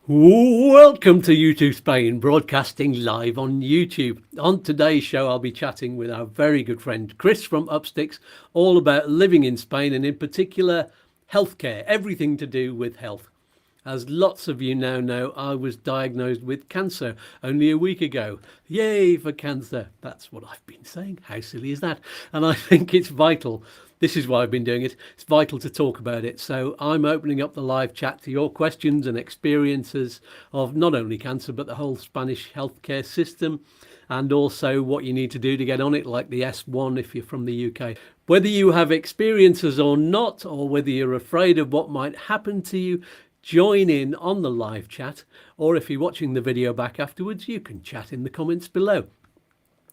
Welcome to YouTooSpain, broadcasting live on YouTube. On today's show, I'll be chatting with our very good friend Chris from Upsticks, all about living in Spain and in particular healthcare, everything to do with health. As lots of you now know, I was diagnosed with cancer only a week ago. Yay for cancer. That's what I've been saying. How silly is that? And I think it's vital. This is why I've been doing it. It's vital to talk about it. So I'm opening up the live chat to your questions and experiences of not only cancer, but the whole Spanish healthcare system, and also what you need to do to get on it, like the S1 if you're from the UK. Whether you have experiences or not, or whether you're afraid of what might happen to you, join in on the live chat, or if you're watching the video back afterwards, you can chat in the comments below.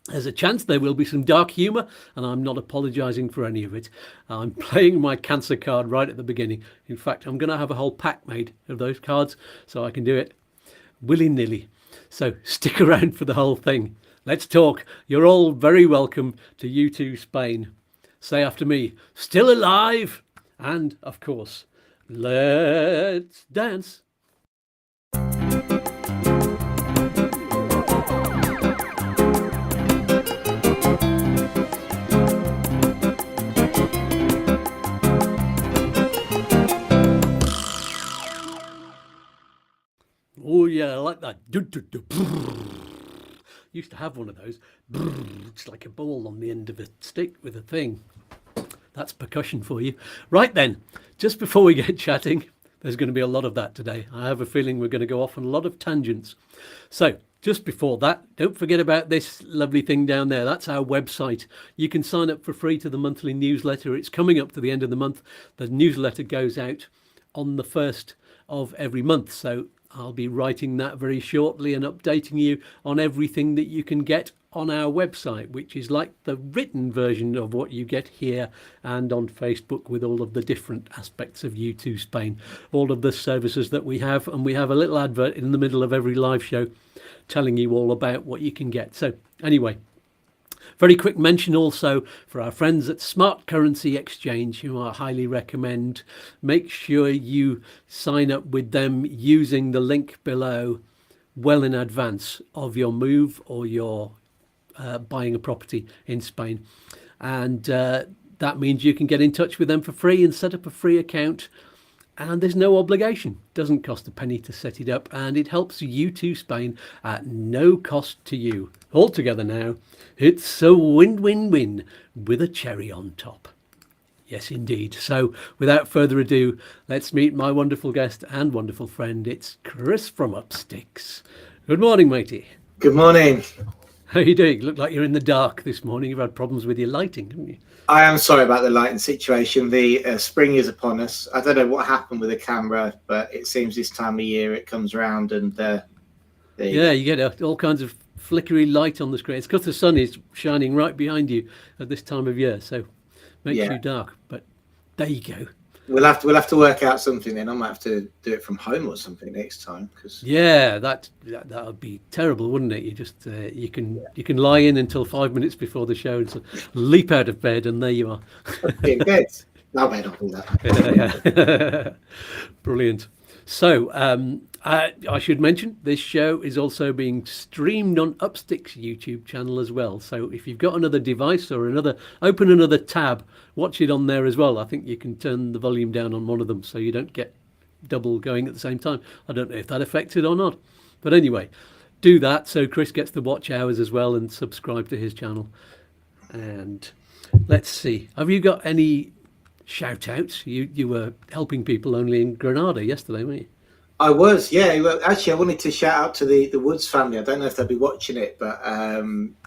There's a chance there will be some dark humour, and I'm not apologising for any of it. I'm playing my cancer card right at the beginning. In fact, I'm going to have a whole pack made of those cards so I can do it willy-nilly. So stick around for the whole thing. Let's talk. You're all very welcome to YouTooSpain. Say after me, still alive, and of course, let's dance. Oh yeah, I like that. Used to have one of those. It's like a ball on the end of a stick with a thing. That's percussion for you. Right then, just before we get chatting, there's going to be a lot of that today. I have a feeling we're going to go off on a lot of tangents. So just before that, don't forget about this lovely thing down there. That's our website. You can sign up for free to the monthly newsletter. It's coming up to the end of the month. The newsletter goes out on the 1st of every month. So I'll be writing that very shortly and updating you on everything that you can get on our website, which is like the written version of what you get here and on Facebook, with all of the different aspects of YouTooSpain, all of the services that we have. And we have a little advert in the middle of every live show telling you all about what you can get. So anyway, very quick mention also for our friends at Smart Currency Exchange, who I highly recommend. Make sure you sign up with them using the link below well in advance of your move or your buying a property in Spain. And that means you can get in touch with them for free and set up a free account. And there's no obligation. Doesn't cost a penny to set it up, and it helps YouTooSpain at no cost to you. Altogether now, it's a win-win-win with a cherry on top. Yes, indeed. So without further ado, let's meet my wonderful guest and wonderful friend. It's Chris from Upsticks. Good morning, matey. Good morning. How are you doing? You look like you're in the dark this morning. You've had problems with your lighting, haven't you? I am sorry about the lighting situation. The spring is upon us. I don't know what happened with the camera, but it seems this time of year it comes around and you get all kinds of flickery light on the screen. It's because the sun is shining right behind you at this time of year, so makes you dark. But there you go. We'll have to work out something then. I might have to do it from home or something next time. That would be terrible, wouldn't it? You just you can lie in until 5 minutes before the show and sort of leap out of bed, and there you are. In bed. No, I don't do that. Yeah. Brilliant. So I should mention this show is also being streamed on Upsticks YouTube channel as well. So if you've got another device or open another tab, watch it on there as well. I think you can turn the volume down on one of them so you don't get double going at the same time. I don't know if that affects it or not. But anyway, do that so Chris gets the watch hours as well, and subscribe to his channel. And let's see. Have you got any shout outs? You were helping people only in Granada yesterday, weren't you? I was, yeah. Well, actually, I wanted to shout out to the Woods family. I don't know if they'll be watching it, but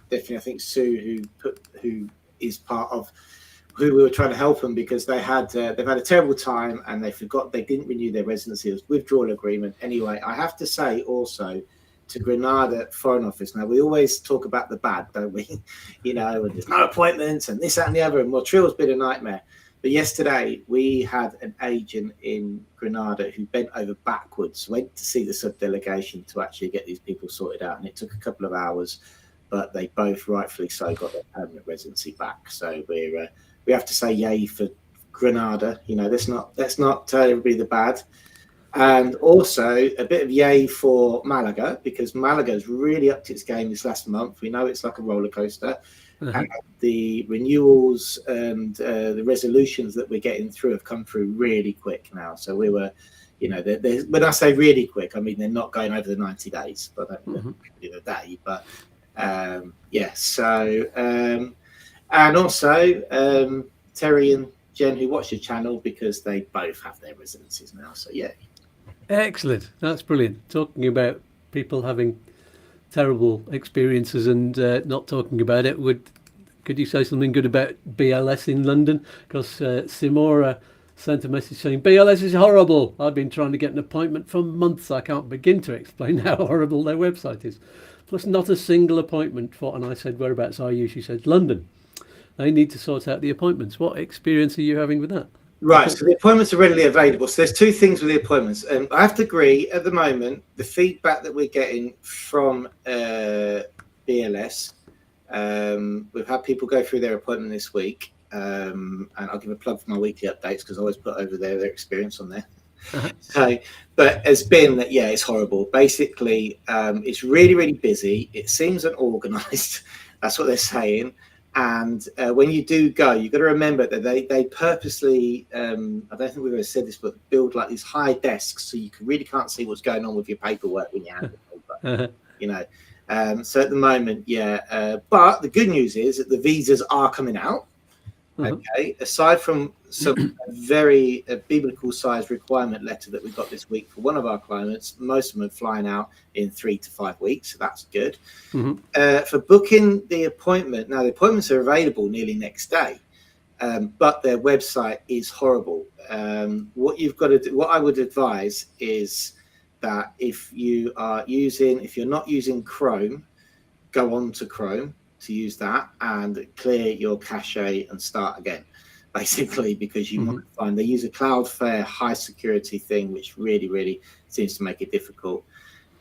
definitely I think Sue, who is part of who we were trying to help them, because they've had a terrible time and they didn't renew their residency. It was withdrawal agreement. Anyway, I have to say also to Granada Foreign Office. Now, we always talk about the bad, don't we? And there's no appointments and this, that, and the other. And Montreal's been a nightmare. But yesterday, we had an agent in Granada who bent over backwards, went to see the sub-delegation to actually get these people sorted out. And it took a couple of hours, but they both, rightfully so, got their permanent residency back. So we have to say yay for Granada. Let's not tell everybody the bad. And also a bit of yay for Malaga, because Malaga's really upped its game this last month. We know it's like a roller coaster. And the renewals and the resolutions that we're getting through have come through really quick now. So we were, you know, when I say really quick, I mean they're not going over the 90 days, but a day. But yeah, so and also Terry and Jen, who watch the channel, because they both have their residencies now. So yeah, excellent. That's brilliant. Talking about people having terrible experiences and not talking about it, could you say something good about BLS in London? Because Simora sent a message saying BLS is horrible. I've been trying to get an appointment for months. I can't begin to explain how horrible their website is. Plus not a single appointment for, and I said, whereabouts are you? She said, London. They need to sort out the appointments. What experience are you having with that? Right, so the appointments are readily available. So there's two things with the appointments. I have to agree, at the moment, the feedback that we're getting from BLS, we've had people go through their appointment this week, and I'll give a plug for my weekly updates because I always put over their experience on there. So, but it's been that, yeah, it's horrible. Basically, it's really, really busy. It seems unorganized. That's what they're saying. And when you do go, you've got to remember that they purposely, I don't think we've ever said this, but build like these high desks so you really can't see what's going on with your paperwork when you hand it over, you know. So at the moment, yeah. But the good news is that the visas are coming out. Okay, aside from some very biblical sized requirement letter that we got this week for one of our clients, most of them are flying out in 3 to 5 weeks, so that's good. For booking the appointment, now the appointments are available nearly next day, but their website is horrible. What you've got to do, what I would advise is that if you're not using Chrome, go on to Chrome to use that and clear your cache and start again, basically, because you might find they use a Cloudflare high security thing, which really, really seems to make it difficult.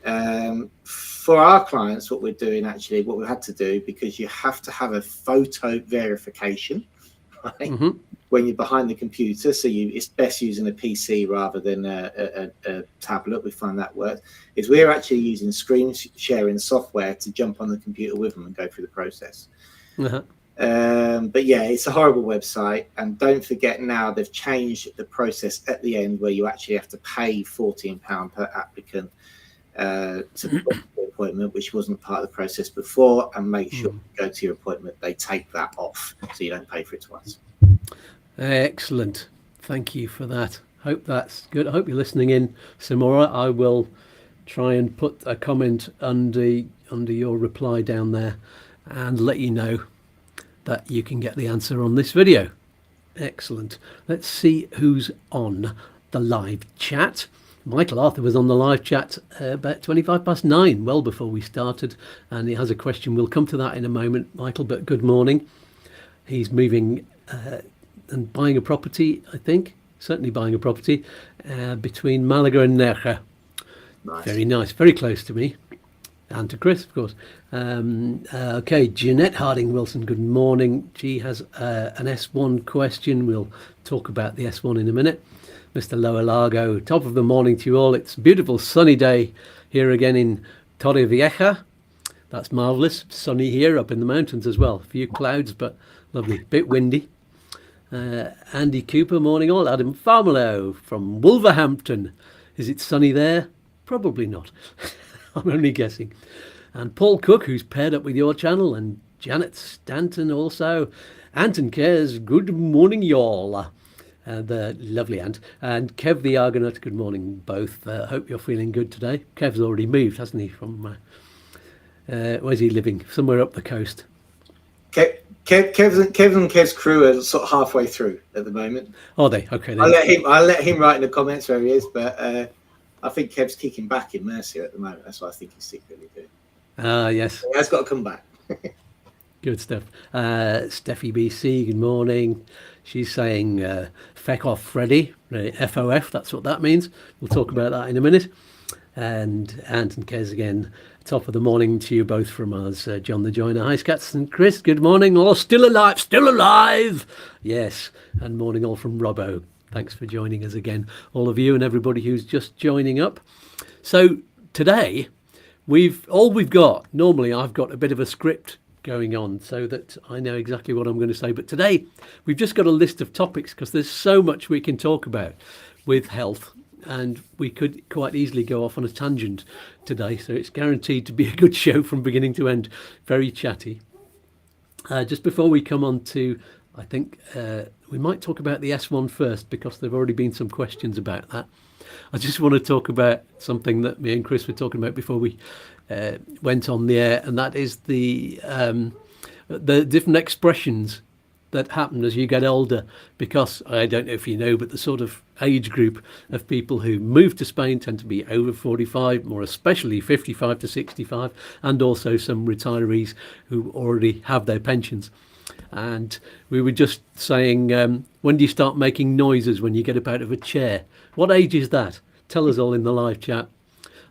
For our clients, what we're doing, actually, what we had to do, because you have to have a photo verification, right? When you're behind the computer, so it's best using a PC rather than a tablet. We find that works. Is we're actually using screen sharing software to jump on the computer with them and go through the process. But yeah, it's a horrible website, and don't forget now they've changed the process at the end where you actually have to pay £14 per applicant to book the appointment, which wasn't part of the process before. And make sure you go to your appointment, they take that off so you don't pay for it twice. Excellent. Thank you for that. Hope that's good. I hope you're listening in, Simora. I will try and put a comment under your reply down there and let you know that you can get the answer on this video. Excellent. Let's see who's on the live chat. Michael Arthur was on the live chat about 9:25, well before we started, and he has a question. We'll come to that in a moment, Michael, but good morning. He's moving and buying a property, I think, certainly buying a property between Malaga and Nerja. Nice. Very nice, very close to me, and to Chris, of course. Okay, Jeanette Harding Wilson, good morning. She has an S1 question. We'll talk about the S1 in a minute. Mr. Lower Largo, top of the morning to you all. It's a beautiful sunny day here again in Torrevieja. That's marvellous. Sunny here, up in the mountains as well. A few clouds, but lovely. Bit windy. Andy Cooper, morning all. Adam Farmelo from Wolverhampton. Is it sunny there? Probably not. I'm only guessing. And Paul Cook, who's paired up with your channel, and Janet Stanton also. Anton Cares, good morning, y'all. The lovely Ant. And Kev the Argonaut, good morning, both. Hope you're feeling good today. Kev's already moved, hasn't he, from... where's he living? Somewhere up the coast. Kev and Kev's crew are sort of halfway through at the moment. Are they? Okay. I'll let him write in the comments where he is, but I think Kev's kicking back in Mercia at the moment. That's what I think he's secretly doing. Yes. He has got to come back. Good stuff. Steffi BC, good morning. She's saying feck off Freddy, FOF, that's what that means. We'll talk about that in a minute. And Anton Kez again, top of the morning to you both from us, John the Joiner. Hi, Skatz and Chris, good morning. Oh, still alive. Yes. And morning all from Robbo. Thanks for joining us again, all of you and everybody who's just joining up. So today, all we've got, normally I've got a bit of a script going on so that I know exactly what I'm going to say. But today, we've just got a list of topics because there's so much we can talk about with health. And we could quite easily go off on a tangent today. So it's guaranteed to be a good show from beginning to end. Very chatty. Just before we come on to, I think we might talk about the S1 first because there have already been some questions about that. I just want to talk about something that me and Chris were talking about before we went on the air, and that is the different expressions that happen as you get older, because I don't know if you know, but the sort of age group of people who move to Spain tend to be over 45, more especially 55 to 65, and also some retirees who already have their pensions. And we were just saying, when do you start making noises when you get up out of a chair? What age is that? Tell us all in the live chat.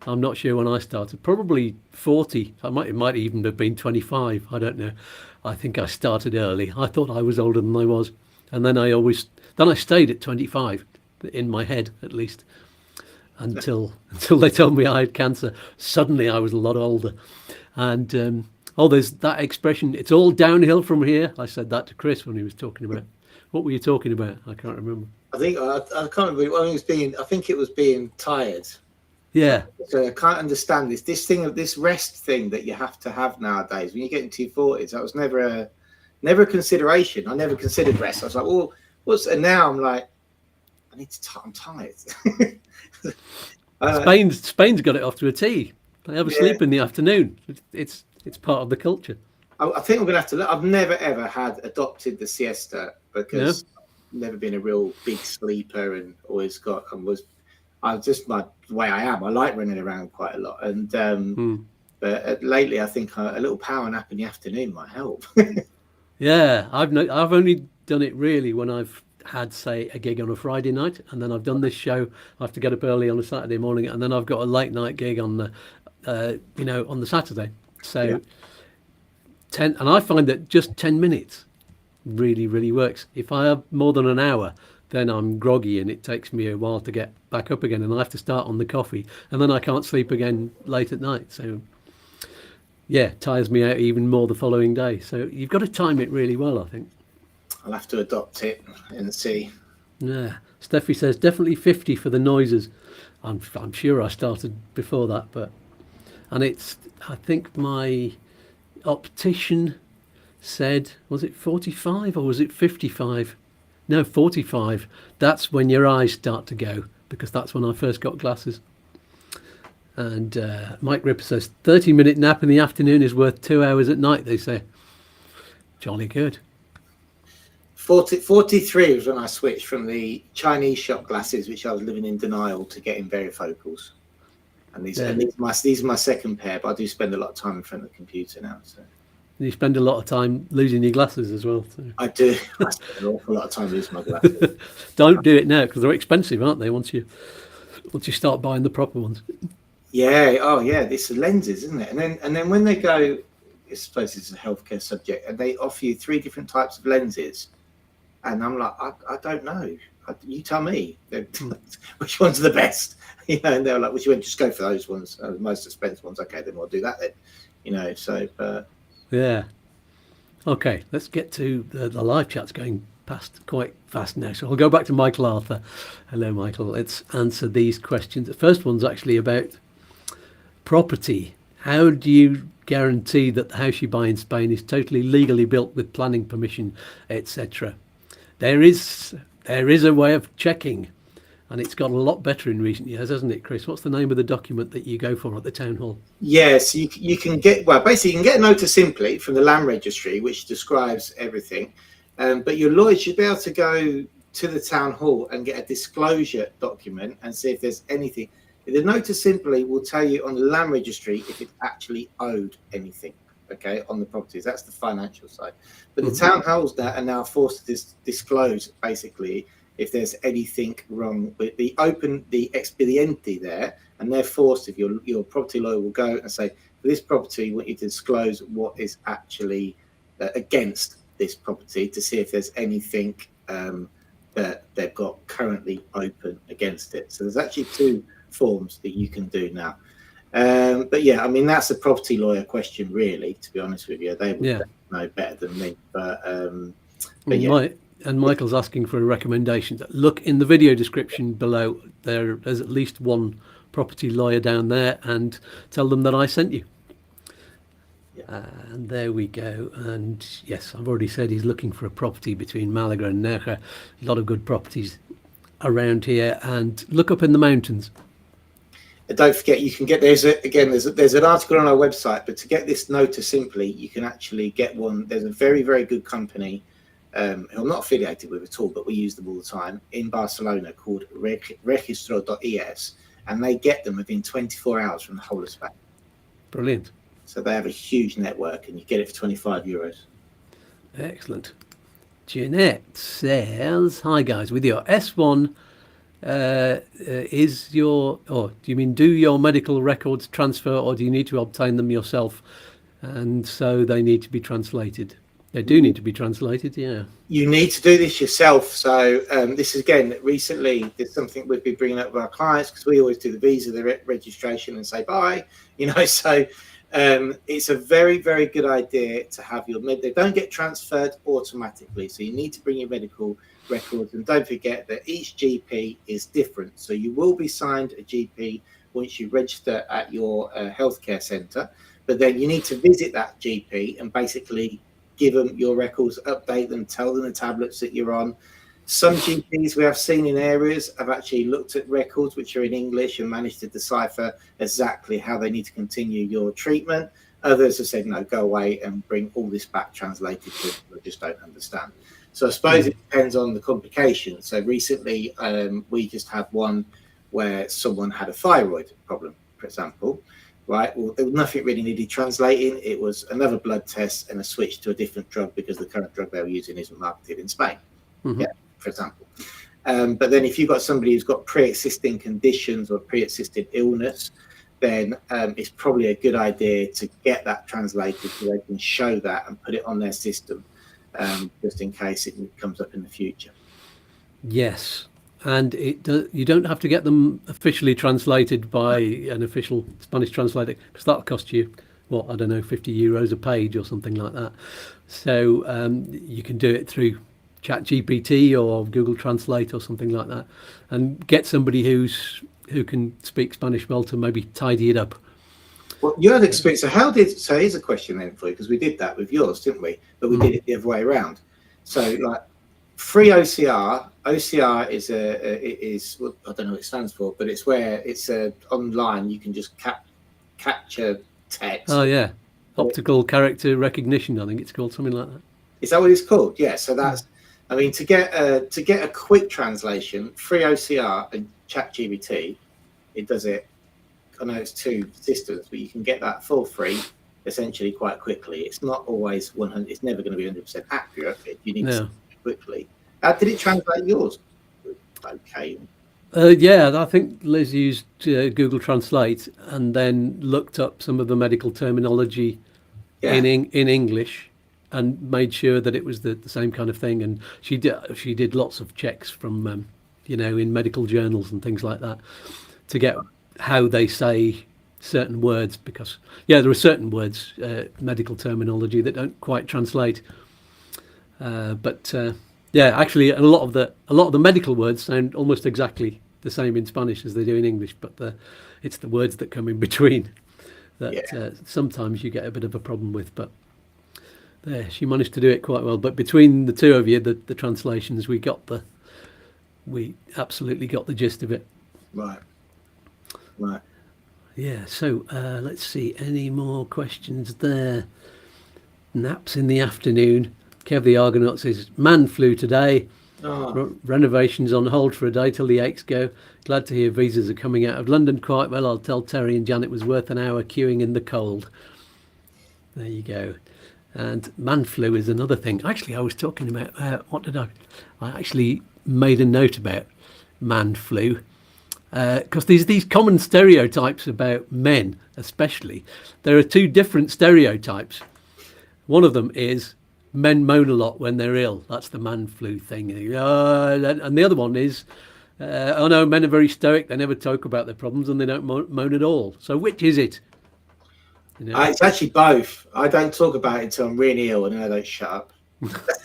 I'm not sure when I started, probably 40. It might even have been 25. I don't know. I think I started early. I thought I was older than I was. And then I stayed at 25, in my head at least, until they told me I had cancer. Suddenly I was a lot older. And there's that expression, it's all downhill from here. I said that to Chris when he was talking about. What were you talking about? I can't remember. I can't remember. I think it was being tired. Yeah. So I can't understand this rest thing that you have to have nowadays. When you get into your 40s, that was never a consideration. I never considered rest. I was like, well, and now I'm like, I'm tired. Spain's got it off to a T. They have a sleep in the afternoon. It's part of the culture. I think I'm going to have to. I've never ever adopted the siesta because I've never been a real big sleeper and always I'm just the way I am. I like running around quite a lot, and but lately I think a little power nap in the afternoon might help. Yeah, I've only done it really when I've had, say, a gig on a Friday night, and then I've done this show. I have to get up early on a Saturday morning, and then I've got a late night gig on the on the Saturday. So 10, and I find that just 10 minutes really, really works. If I have more than an hour, then I'm groggy and it takes me a while to get back up again, and I have to start on the coffee, and then I can't sleep again late at night. So tires me out even more the following day. So you've got to time it really well, I think. I'll have to adopt it and see. Yeah, Steffi says definitely 50 for the noises. I'm sure I started before that, and I think my optician said, was it 45 or was it 55? No, 45. That's when your eyes start to go, because that's when I first got glasses. And Mike Ripper says 30-minute nap in the afternoon is worth 2 hours at night, they say. Jolly good. 43 was when I switched from the Chinese shop glasses, which I was living in denial, to getting varifocals. And these are my second pair, but I do spend a lot of time in front of the computer now. So. You spend a lot of time losing your glasses as well. So. I do. I spend an awful lot of time losing my glasses. Don't do it now, because they're expensive, aren't they? Once you start buying the proper ones. Yeah. Oh, yeah. It's the lenses, isn't it? And then when they go, I suppose it's a healthcare subject, and they offer you 3 different types of lenses, and I'm like, I don't know. You tell me which ones are the best. And they're like, "Which one? Just go for those ones, the most expensive ones." Okay, then we'll do that then. So. Yeah. Okay, let's get to the live chat's going past quite fast now. So I'll go back to Michael Arthur. Hello, Michael. Let's answer these questions. The first one's actually about property. How do you guarantee that the house you buy in Spain is totally legally built with planning permission, etc.? There is a way of checking, and it's got a lot better in recent years, hasn't it, Chris? What's the name of the document that you go for at the town hall? Yes, you can get, basically you can get a notice simply from the land registry, which describes everything. But your lawyer should be able to go to the town hall and get a disclosure document and see if there's anything. The notice simply will tell you on the land registry if it's actually owed anything, okay, on the properties. That's the financial side. But the town halls are now forced to disclose basically if there's anything wrong with the expediente there, and they're forced, if your property lawyer will go and say, for this property, we want you to disclose what is actually against this property to see if there's anything that they've got currently open against it. So there's actually 2 forms that you can do now. But yeah, I mean, that's a property lawyer question, really, to be honest with you. They would know better than me. But yeah. And Michael's asking for a recommendation. Look in the video description below. There's at least one property lawyer down there, and tell them that I sent you. Yeah. And there we go. And yes, I've already said he's looking for a property between Malaga and Nerja. A lot of good properties around here. And look up in the mountains. And don't forget, you can get there's an article on our website. But to get this nota simply, you can actually get one. There's a very, very good company who I'm not affiliated with at all, but we use them all the time in Barcelona, called Registro.es, and they get them within 24 hours from the whole of Spain. Brilliant. So they have a huge network, and you get it for €25. Excellent. Jeanette says, hi guys, with your S1, is your, or do you mean do your medical records transfer, or do you need to obtain them yourself? And so they need to be translated. They do need to be translated, yeah. You need to do this yourself. So this is, again, recently, there's something we've been bringing up with our clients, because we always do the visa, the registration, and say bye, so it's a very, very good idea to have your they don't get transferred automatically, so you need to bring your medical records, and don't forget that each GP is different. So you will be signed a GP once you register at your healthcare centre, but then you need to visit that GP and basically give them your records, update them, tell them the tablets that you're on. Some GPs we have seen in areas have actually looked at records which are in English and managed to decipher exactly how they need to continue your treatment. Others have said, no, go away and bring all this back translated to I just don't understand. So I suppose it depends on the complication. So recently we just had one where someone had a thyroid problem, for example. Right. Well, there was nothing really needed translating. It was another blood test and a switch to a different drug, because the current drug they were using isn't marketed in Spain. Yeah, for example. But then if you've got somebody who's got pre-existing conditions or pre-existing illness, then it's probably a good idea to get that translated so they can show that and put it on their system, just in case it comes up in the future. Yes. And you don't have to get them officially translated by an official Spanish translator, because that'll cost you, well, I don't know, €50 a page or something like that. So you can do it through ChatGPT or Google Translate or something like that, and get somebody who can speak Spanish well to maybe tidy it up. Well, you had experience. So here's a question then for you, because we did that with yours, didn't we? But we did it the other way around. So like free OCR. OCR is well, I don't know what it stands for, but it's where it's online. You can just capture text. Oh yeah, optical character recognition. I think it's called something like that. Is that what it's called? Yeah. So that's. I mean, to get a quick translation, free OCR and ChatGPT, it does it. I know it's 2 systems, but you can get that for free, essentially quite quickly. It's not always 100. It's never going to be 100% accurate. You need to quickly. Did it translate yours? Okay. Yeah, I think Liz used Google Translate and then looked up some of the medical terminology in English and made sure that it was the same kind of thing. And she did lots of checks from in medical journals and things like that to get how they say certain words, because there are certain words, medical terminology, that don't quite translate. Actually, a lot of the medical words sound almost exactly the same in Spanish as they do in English, but it's the words that come in between that sometimes you get a bit of a problem with. But she managed to do it quite well. But between the two of you, the translations, we absolutely got the gist of it. Right. Yeah. So let's see. Any more questions there? Naps in the afternoon. Kev the Argonaut says, man flu today. Renovations on hold for a day till the aches go. Glad to hear visas are coming out of London quite well. I'll tell Terry and Janet was worth an hour queuing in the cold. There you go. And man flu is another thing. Actually, I was talking about, I actually made a note about man flu. Because these common stereotypes about men, especially, there are 2 different stereotypes. One of them is men moan a lot when they're ill. That's the man flu thing. And the other one is, oh no, men are very stoic. They never talk about their problems and they don't moan at all. So which is it? You know? It's actually both. I don't talk about it until I'm really ill, and then I don't shut up.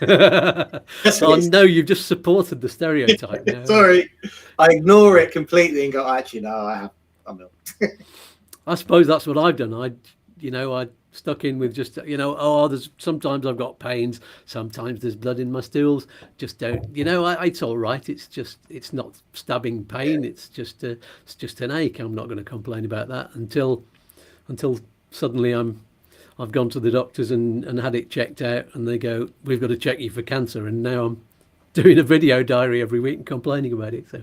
Oh no, you've just supported the stereotype. No. Sorry, I ignore it completely and go, actually, no, I'm ill. I suppose that's what I've done. I stuck in with just, there's sometimes I've got pains, sometimes there's blood in my stools. Just don't, it's all right. It's not stabbing pain. It's just an ache. I'm not going to complain about that until suddenly I've gone to the doctors and had it checked out, and they go, we've got to check you for cancer. And now I'm doing a video diary every week and complaining about it. So,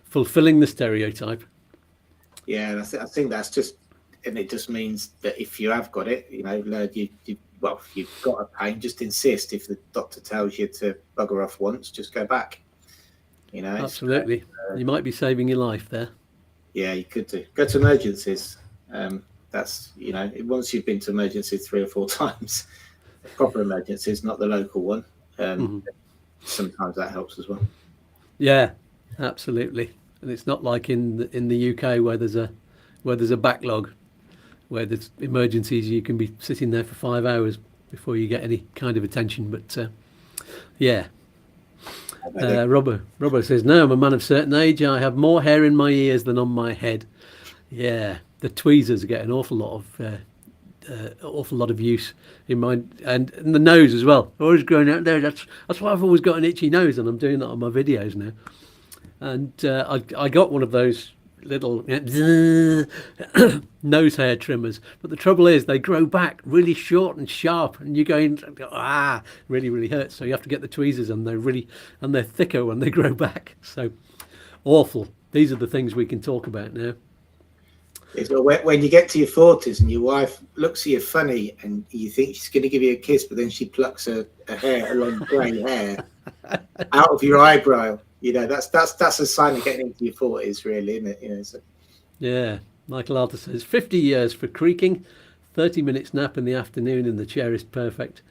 fulfilling the stereotype. Yeah, I think that's just, and it just means that if you have got it, if you've got a pain, just insist. If the doctor tells you to bugger off once, just go back. Absolutely. You might be saving your life there. Yeah, you could do. Go to emergencies. That's, once you've been to emergencies 3 or 4 times, proper emergencies, not the local one. Sometimes that helps as well. Yeah, absolutely. And it's not like in the UK where there's a backlog, where there's emergencies. You can be sitting there for 5 hours before you get any kind of attention. But Robert says, no, I'm a man of certain age. I have more hair in my ears than on my head. Yeah, the tweezers get an awful lot of use in mine, and the nose as well. Always growing out there. That's why I've always got an itchy nose, and I'm doing that on my videos now. And I got one of those little nose hair trimmers, but the trouble is they grow back really short and sharp, and you're going, really, really hurts. So you have to get the tweezers, and they're thicker when they grow back. So awful. These are the things we can talk about now. When you get to your 40s and your wife looks at you funny and you think she's going to give you a kiss, but then she plucks a long grey hair out of your eyebrow. That's a sign of getting into your 40s, really, isn't it? So. Yeah, Michael Arthur says 50 years for creaking, 30 minutes nap in the afternoon, and the chair is perfect.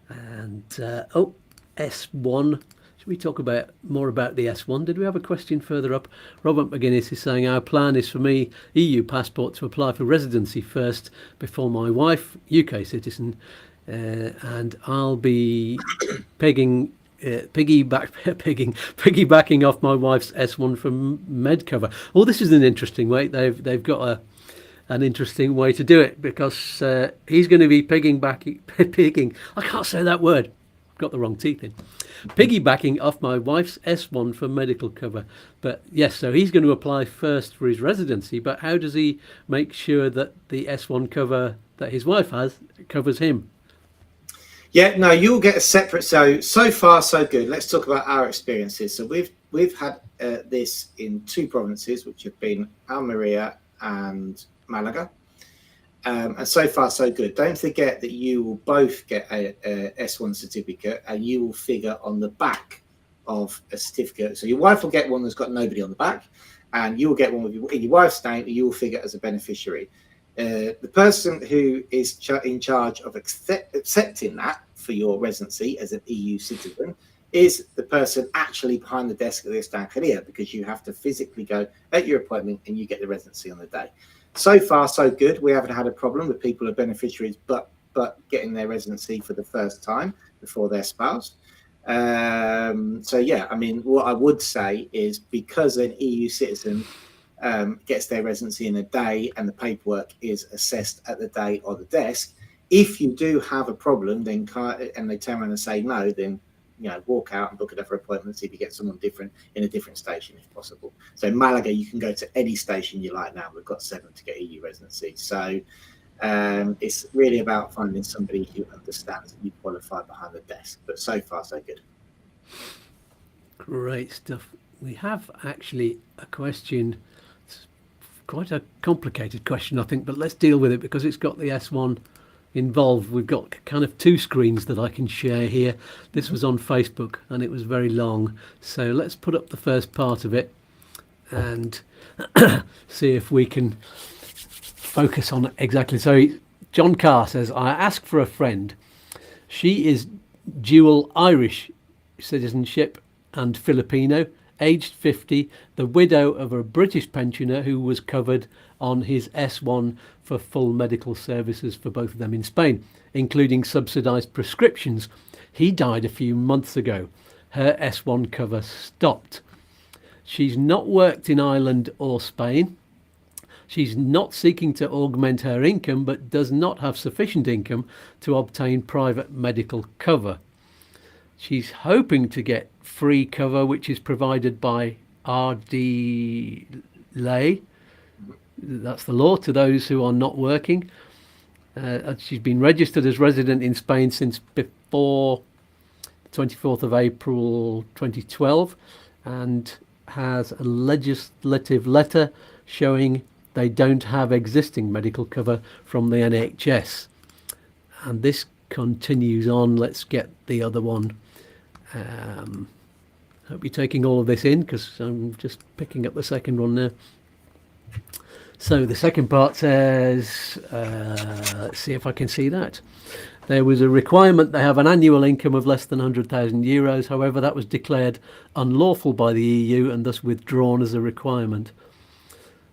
And S1. Should we talk more about the S1? Did we have a question further up? Robert McGuinness is saying, our plan is for me, EU passport, to apply for residency first before my wife, UK citizen, and I'll be piggybacking off my wife's S1 from med cover. Oh, this is an interesting way. They've got an interesting way to do it, because he's going to be pigging. I can't say that word. I've got the wrong teeth in. Piggybacking off my wife's S1 for medical cover. But yes, so he's going to apply first for his residency, but how does he make sure that the S1 cover that his wife has covers him? Yeah, no, you'll get a separate. So far, so good. Let's talk about our experiences. So we've had this in 2 provinces, which have been Almeria and Malaga. And so far, so good. Don't forget that you will both get a S1 certificate, and you will figure on the back of a certificate. So your wife will get one that's got nobody on the back, and you will get one with your wife's name, and you will figure as a beneficiary. The person who is in charge of accepting that for your residency as an EU citizen is the person actually behind the desk at the Estancia, because you have to physically go at your appointment and you get the residency on the day. So far, so good. We haven't had a problem with people who are beneficiaries, but getting their residency for the first time before their spouse. So yeah, I mean, what I would say is, because an EU citizen gets their residency in a day and the paperwork is assessed at the day on the desk, if you do have a problem, then and they turn around and say no, then walk out and book another appointment, see if you get someone different in a different station if possible. So in Malaga, you can go to any station you like now. We've got 7 to get EU residency. So it's really about finding somebody who understands that you qualify behind the desk. But so far, so good. Great stuff. We have actually a question. It's quite a complicated question, I think, but let's deal with it because it's got the S1 involved. We've got kind of 2 screens that I can share here. This was on Facebook and it was very long, so let's put up the first part of it and see if we can focus on it exactly. So John Carr says, I asked for a friend. She is dual Irish citizenship and Filipino, aged 50, the widow of a British pensioner who was covered on his S1 for full medical services for both of them in Spain, including subsidised prescriptions. He died a few months ago. Her S1 cover stopped. She's not worked in Ireland or Spain. She's not seeking to augment her income, but does not have sufficient income to obtain private medical cover. She's hoping to get free cover, which is provided by RD Lay. That's the law to those who are not working. She's been registered as resident in Spain since before 24th of April 2012 and has a legislative letter showing they don't have existing medical cover from the NHS. And this continues on. Let's get the other one. Hope you're taking all of this in, because I'm just picking up the second one now. So the second part says, let's see if I can see that. There was a requirement they have an annual income of less than 100,000 euros. However, that was declared unlawful by the EU and thus withdrawn as a requirement.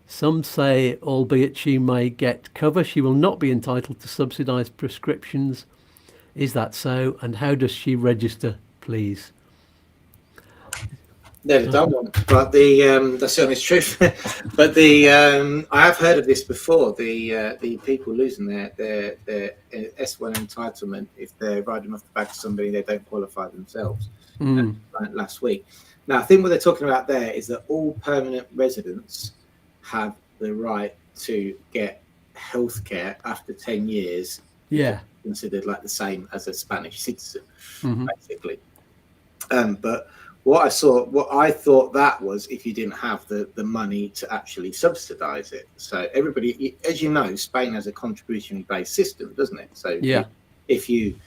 Some say, albeit she may get cover, she will not be entitled to subsidised prescriptions. Is that so? And how does she register, please? Never done one, but that's the honest truth. But I have heard of this before. The people losing their S1 entitlement if they're riding off the back of somebody they don't qualify themselves. Like last week. Now, I think what they're talking about there is that all permanent residents have the right to get healthcare after 10 years. Yeah, considered like the same as a Spanish citizen, basically. But what I thought that was if you didn't have the money to actually subsidise it. So everybody, as you know, Spain has a contribution-based system, doesn't it? So yeah, if you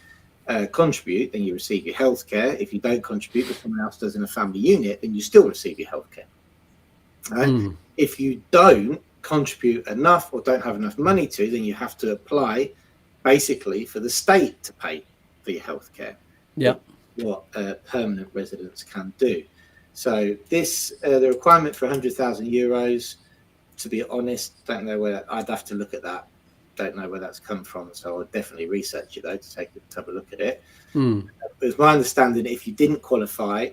contribute, then you receive your healthcare. If you don't contribute, but someone else does in a family unit, then you still receive your healthcare. Right? If you don't contribute enough or don't have enough money to, then you have to apply basically for the state to pay for your healthcare. Yeah. What permanent residents can do. So this, the requirement for 100,000 euros, to be honest, don't know where, I'd have to look at that. Don't know where that's come from. So I'll definitely research it though, to have a look at it. It was my understanding if you didn't qualify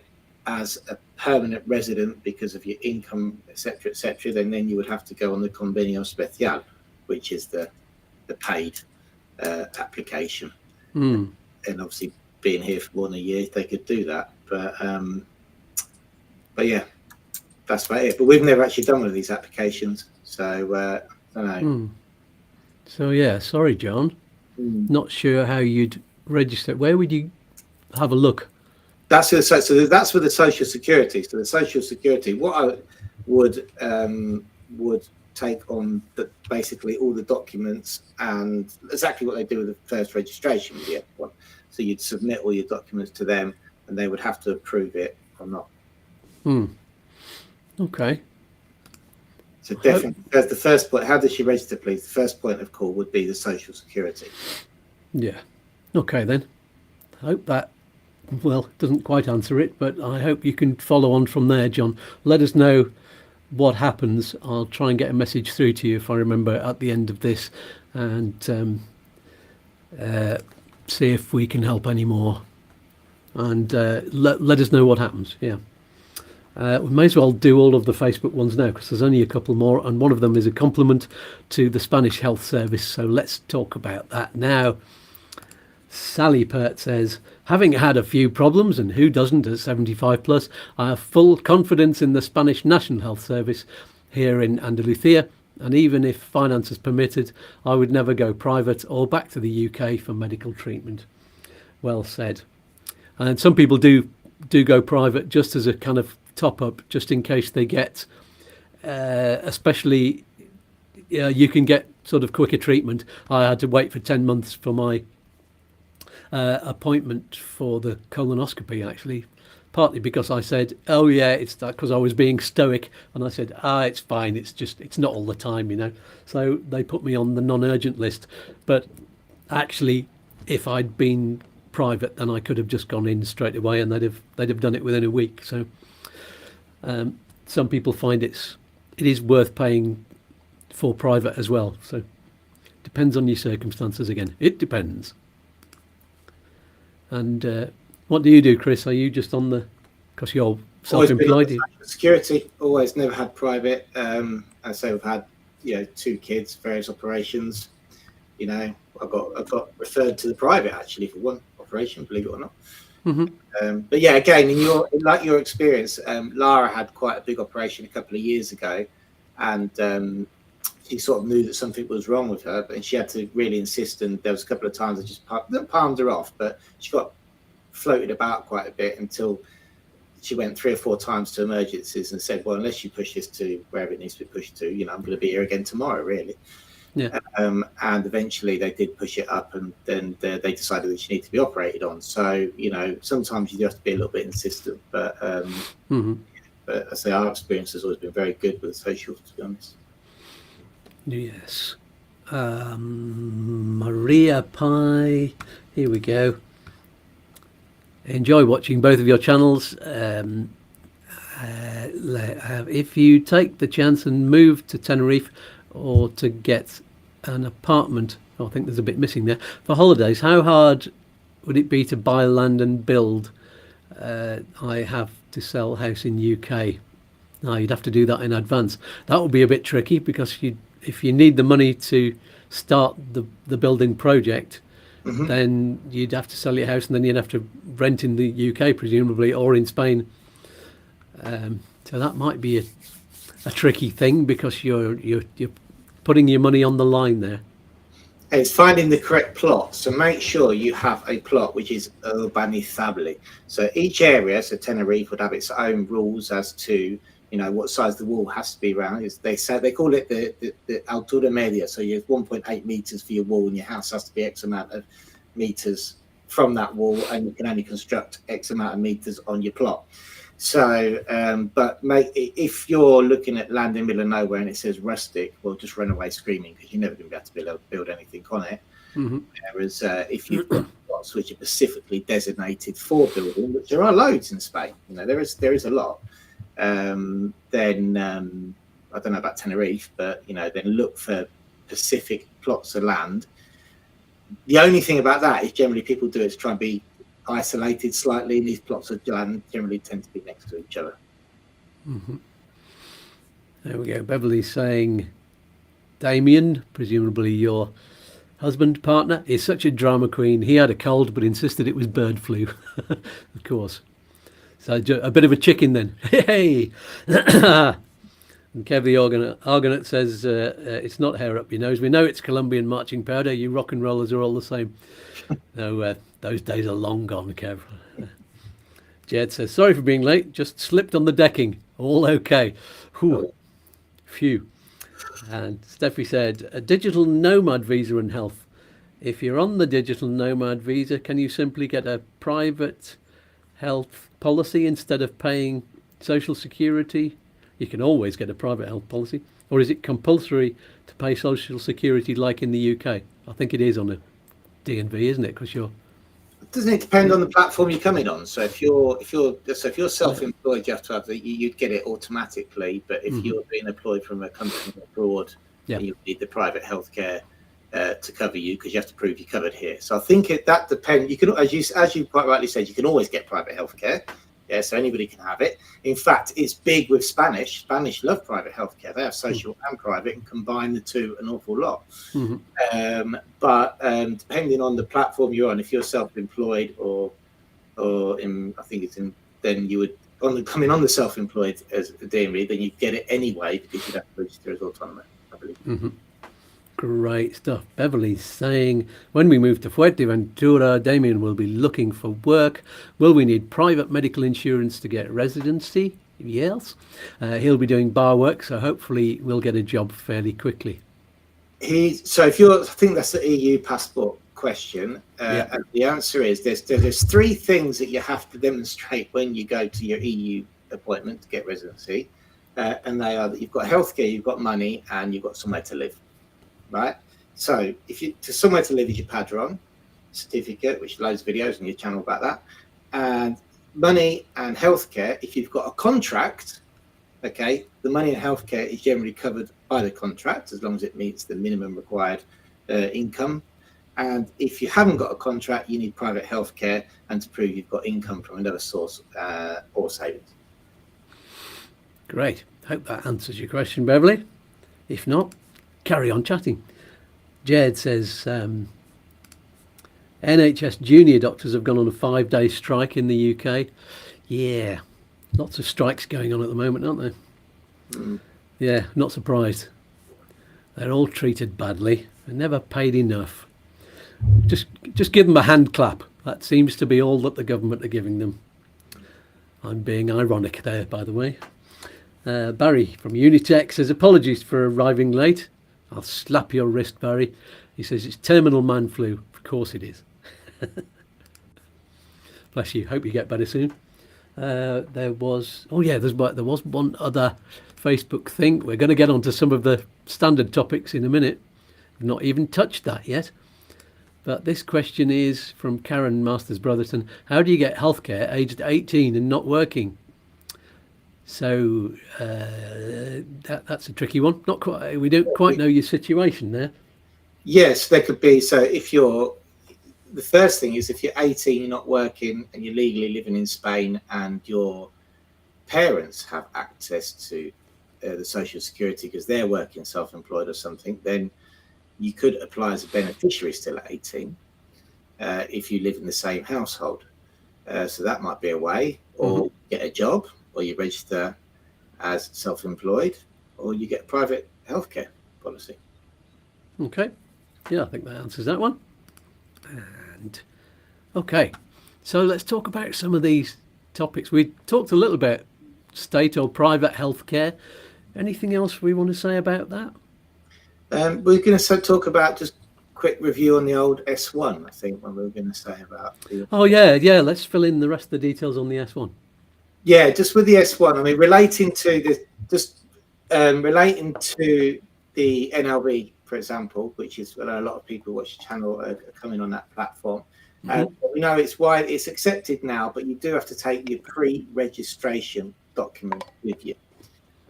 as a permanent resident because of your income, etc., then you would have to go on the Convenio Especial, which is the paid application. And obviously, being here for more than a year, they could do that. But yeah, that's about it. But we've never actually done one of these applications, so I don't know. So yeah, sorry, John. Not sure how you'd register. Where would you have a look? That's for that's for the Social Security. So the Social Security, what I would take on basically all the documents and exactly what they do with the first registration with the F1. So you'd submit all your documents to them, and they would have to approve it or not. Okay. So definitely, that's the first point. How does she register, please? The first point of call would be the Social Security. Yeah. Okay then. I hope that, well, doesn't quite answer it, but I hope you can follow on from there, John. Let us know what happens. I'll try and get a message through to you if I remember at the end of this, and see if we can help any more, and let us know what happens. Yeah. We may as well do all of the Facebook ones now, because there's only a couple more, and one of them is a compliment to the Spanish Health Service, so let's talk about that now. Sally Pert says, having had a few problems, and who doesn't at 75 plus, I have full confidence in the Spanish National Health Service here in Andalusia, and even if finances permitted, I would never go private or back to the UK for medical treatment. Well said. And some people do go private just as a kind of top up, just in case they get, especially, you can get sort of quicker treatment. I had to wait for 10 months for my appointment for the colonoscopy, actually partly because I said, oh yeah, it's that, because I was being stoic, and I said, it's fine, it's not all the time, you know. So they put me on the non-urgent list. But actually, if I'd been private, then I could have just gone in straight away, and they'd have done it within a week. So some people find it is worth paying for private as well. So depends on your circumstances. Again, it depends. And what do you do, Chris? Are you just on because you're self-employed? Security, always, never had private. And so we've had 2 kids, various operations. I got referred to the private actually for one operation, believe it or not. Mm-hmm. But yeah, again, in your experience, Lara had quite a big operation a couple of years ago, and she sort of knew that something was wrong with her, but she had to really insist. And there was a couple of times I just palmed her off, but she got floated about quite a bit until she went 3 or 4 times to emergencies and said, well, unless you push this to wherever it needs to be pushed to, I'm going to be here again tomorrow, really. Yeah. And eventually they did push it up, and then they decided that she needed to be operated on. So, sometimes you do have to be a little bit insistent, but but I say our experience has always been very good with social, to be honest. Yes. Maria Pie, here we go. Enjoy watching both of your channels. If you take the chance and move to Tenerife, or to get an apartment, I think there's a bit missing there, for holidays, how hard would it be to buy land and build? I have to sell a house in UK. Now, you'd have to do that in advance. That would be a bit tricky, because if you need the money to start the building project, then you'd have to sell your house, and then you'd have to rent in the UK presumably, or in Spain. So that might be a tricky thing, because you're putting your money on the line there. It's finding the correct plot. So make sure you have a plot which is urbanizable. So each area, so Tenerife would have its own rules as to what size the wall has to be around. They call it the altura media. So you have 1.8 meters for your wall, and your house has to be X amount of meters from that wall, and you can only construct X amount of meters on your plot. So, but if you're looking at land in the middle of nowhere and it says rustic, well, just run away screaming, because you're never going to be able to build anything on it. Whereas if you've got plots which are specifically designated for building, which there are loads in Spain, there is a lot. Then I don't know about Tenerife, but then look for specific plots of land. The only thing about that is generally people do it to try and be isolated slightly, and these plots of land generally tend to be next to each other. There we go. Beverly's saying, Damien, presumably your husband, partner, is such a drama queen. He had a cold but insisted it was bird flu. Of course. So a bit of a chicken then. Hey! And Kev the Argonaut says, it's not hair up your nose. We know it's Colombian marching powder. You rock and rollers are all the same. No, those days are long gone, Kev. Jed says, sorry for being late. Just slipped on the decking. All okay. Whew. Phew. And Steffi said, a digital nomad visa and health. If you're on the digital nomad visa, can you simply get a private health policy instead of paying social security? You can always get a private health policy. Or is it compulsory to pay social security like in the UK? I think it is on a DNV, isn't it? Because doesn't it depend on the platform you're coming on? So if you're self-employed, you have to have you'd get it automatically. But if you're being employed from a company abroad, you need the private healthcare to cover you, because you have to prove you're covered here. So I think that depends. You can, as you quite rightly said, you can always get private healthcare. Yeah, so anybody can have it. In fact, it's big with Spanish. Spanish love private healthcare. They have social and private, and combine the two an awful lot. But depending on the platform you're on, if you're self-employed or then you would coming on the self-employed as a DMV, then you get it anyway, because you'd have to register as autonomous, I believe. Great stuff. Beverly's saying, when we move to Fuerteventura, Damien will be looking for work. Will we need private medical insurance to get residency? Yes. He'll be doing bar work, so hopefully we'll get a job fairly quickly. I think that's the EU passport question, and the answer is there's three things that you have to demonstrate when you go to your EU appointment to get residency, and they are that you've got healthcare, you've got money, and you've got somewhere to live, right? So if you to somewhere to live is your padron certificate, which loads of videos on your channel about that, and money and healthcare. If you've got a contract, okay, the money and healthcare is generally covered by the contract as long as it meets the minimum required income. And if you haven't got a contract, you need private healthcare and to prove you've got income from another source or savings. Great. Hope that answers your question, Beverly. If not, carry on chatting. Jed says NHS junior doctors have gone on a 5-day strike in the UK. Yeah, lots of strikes going on at the moment, aren't they? Yeah, not surprised. They're all treated badly. They're never paid enough. Just give them a hand clap. That seems to be all that the government are giving them. I'm being ironic there, by the way. Barry from Unitech says, apologies for arriving late. I'll slap your wrist, Barry. He says, it's terminal man flu. Of course it is. Bless you. Hope you get better soon. There was one other Facebook thing. We're going to get onto some of the standard topics in a minute. I've not even touched that yet. But this question is from Karen Masters Brotherton. How do you get healthcare aged 18 and not working? So that's a tricky one. Not quite. We don't quite know your situation there. Yes, there could be. So if you're, the first thing is if you're 18, you're not working, and you're legally living in Spain, and your parents have access to the social security because they're working self-employed or something, then you could apply as a beneficiary still at 18 if you live in the same household. So that might be a way, or get a job, or you register as self-employed, or you get a private healthcare policy. Okay. Yeah, I think that answers that one. And okay, so let's talk about some of these topics. We talked a little bit state or private healthcare. Anything else we want to say about that? We're going to talk about just quick review on the old S1, I think, when we were going to say about the... Oh, yeah, let's fill in the rest of the details on the S1. Yeah, just with the S1, I mean, relating to the NLB, for example, which is a lot of people watch the channel are coming on that platform. We know it's accepted now, but you do have to take your pre-registration document with you.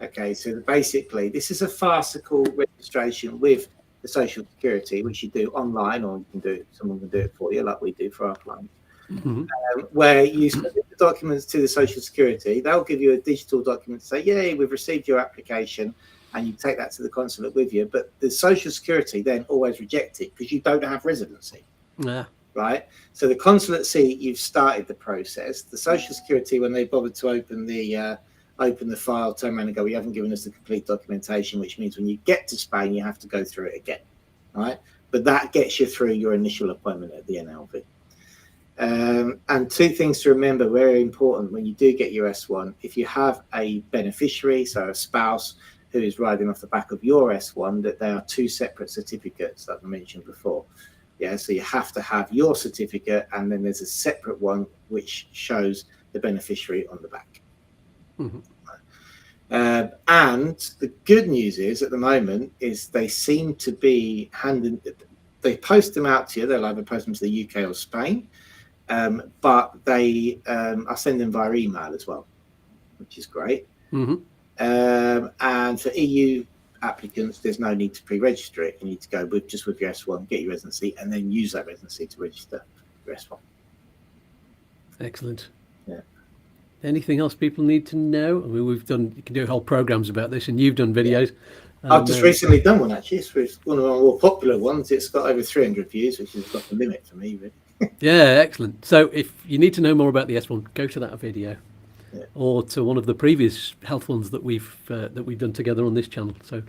Okay, so basically, this is a farcical registration with the Social Security, which you do online, or someone can do it for you, like we do for our clients. Where you submit the documents to the Social Security, they'll give you a digital document to say, "Yay, we've received your application," and you take that to the consulate with you. But the Social Security then always reject it because you don't have residency. Yeah. Right. So the consulate see you've started the process. The Social Security, when they bothered to open the file, turn around and go, "We haven't given us the complete documentation," which means when you get to Spain, you have to go through it again. Right. But that gets you through your initial appointment at the NLB. And two things to remember, very important when you do get your S1. If you have a beneficiary, so a spouse who is riding off the back of your S1, that they are two separate certificates that I mentioned before. Yeah, so you have to have your certificate, and then there's a separate one which shows the beneficiary on the back. And the good news is at the moment is they seem to be they post them out to you. They'll either post them to the UK or Spain, but they I send them via email as well, which is great. And for EU applicants, there's no need to pre-register it. You need to go with your S1, get your residency, and then use that residency to register your S1. Excellent. Yeah. Anything else people need to know? I mean, you can do whole programs about this, and you've done videos. I've just recently done one, actually. It's one of our more popular ones. It's got over 300 views, which is like a limit for me, really. Yeah, excellent. So if you need to know more about the S1, go to that video. Yeah. Or to one of the previous health ones that we've done together on this channel. So,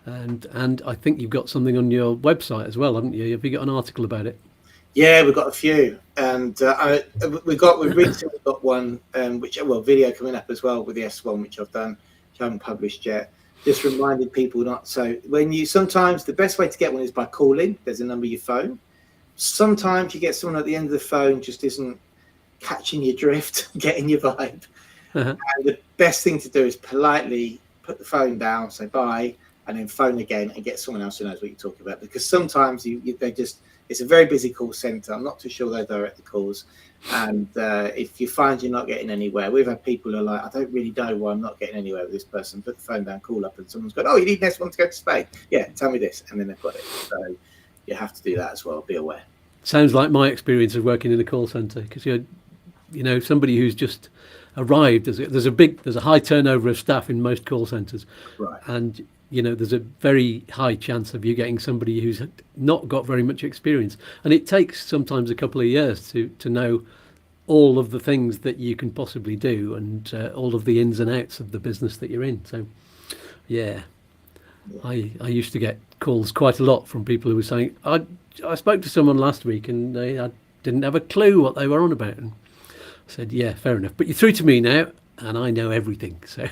and I think you've got something on your website as well, haven't you? Have you got an article about it? Yeah, we've got a few, and we've recently got one, video coming up as well with the S1, which I've done, which I haven't published yet. Just reminding people sometimes the best way to get one is by calling. There's a number you phone. sometimes you get someone at the end of the phone just isn't catching your drift, getting your vibe. And the best thing to do is politely put the phone down, say bye, and then phone again and get someone else who knows what you're talking about. Because sometimes it's a very busy call center. I'm not too sure they direct the calls. And if you find you're not getting anywhere, we've had people who are like, I don't really know why I'm not getting anywhere with this person. Put the phone down, call up, and someone's gone, oh, you need next one to go to Spain. Yeah, tell me this. And then they've got it. So you have to do that as well. Be aware. Sounds like my experience of working in a call center, because you're somebody who's just arrived. There's a high turnover of staff in most call centers. Right. And there's a very high chance of you getting somebody who's not got very much experience. And it takes sometimes a couple of years to know all of the things that you can possibly do and all of the ins and outs of the business that you're in. So, yeah. I used to get calls quite a lot from people who were saying, I spoke to someone last week and I didn't have a clue what they were on about. And I said, yeah, fair enough. But you're through to me now and I know everything. So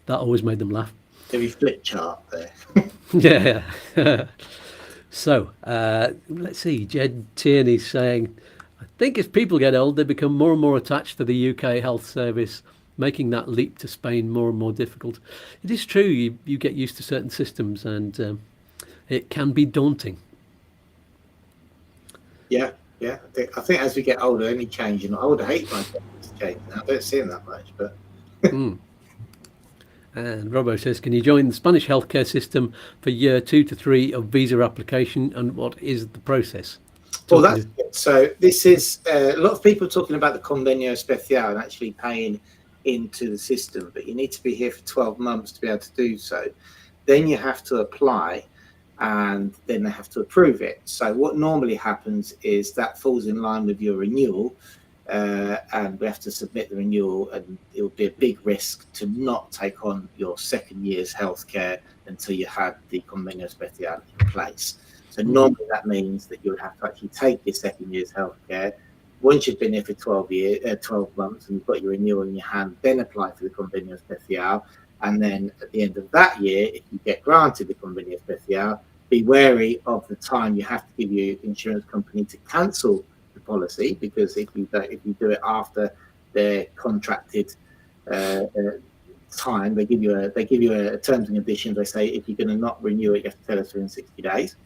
that always made them laugh. Maybe flip chart there. Yeah. So let's see. Jed Tierney's saying, I think as people get old, they become more and more attached to the UK health service, making that leap to Spain more and more difficult. It is true. You get used to certain systems and it can be daunting. Yeah. I think as we get older, any change, I would hate my change. I don't see them that much, but. And Robbo says, can you join the Spanish healthcare system for year 2 to 3 of visa application, and what is the process? Well, that's good. So this is a lot of people talking about the Convenio Especial and actually paying into the system, but you need to be here for 12 months to be able to do so. Then you have to apply and then they have to approve it. So what normally happens is that falls in line with your renewal. And we have to submit the renewal, and it will be a big risk to not take on your second year's healthcare until you had the Convenio Especial in place. So normally that means that you would have to actually take your second year's healthcare once you've been here for 12 months and you've got your renewal in your hand, then apply for the Convenio Especial. And then at the end of that year, if you get granted the Convenio Especial, be wary of the time you have to give your insurance company to cancel the policy, because if you do it after their contracted time, they give you a terms and conditions. They say if you're going to not renew it, you have to tell us within 60 days,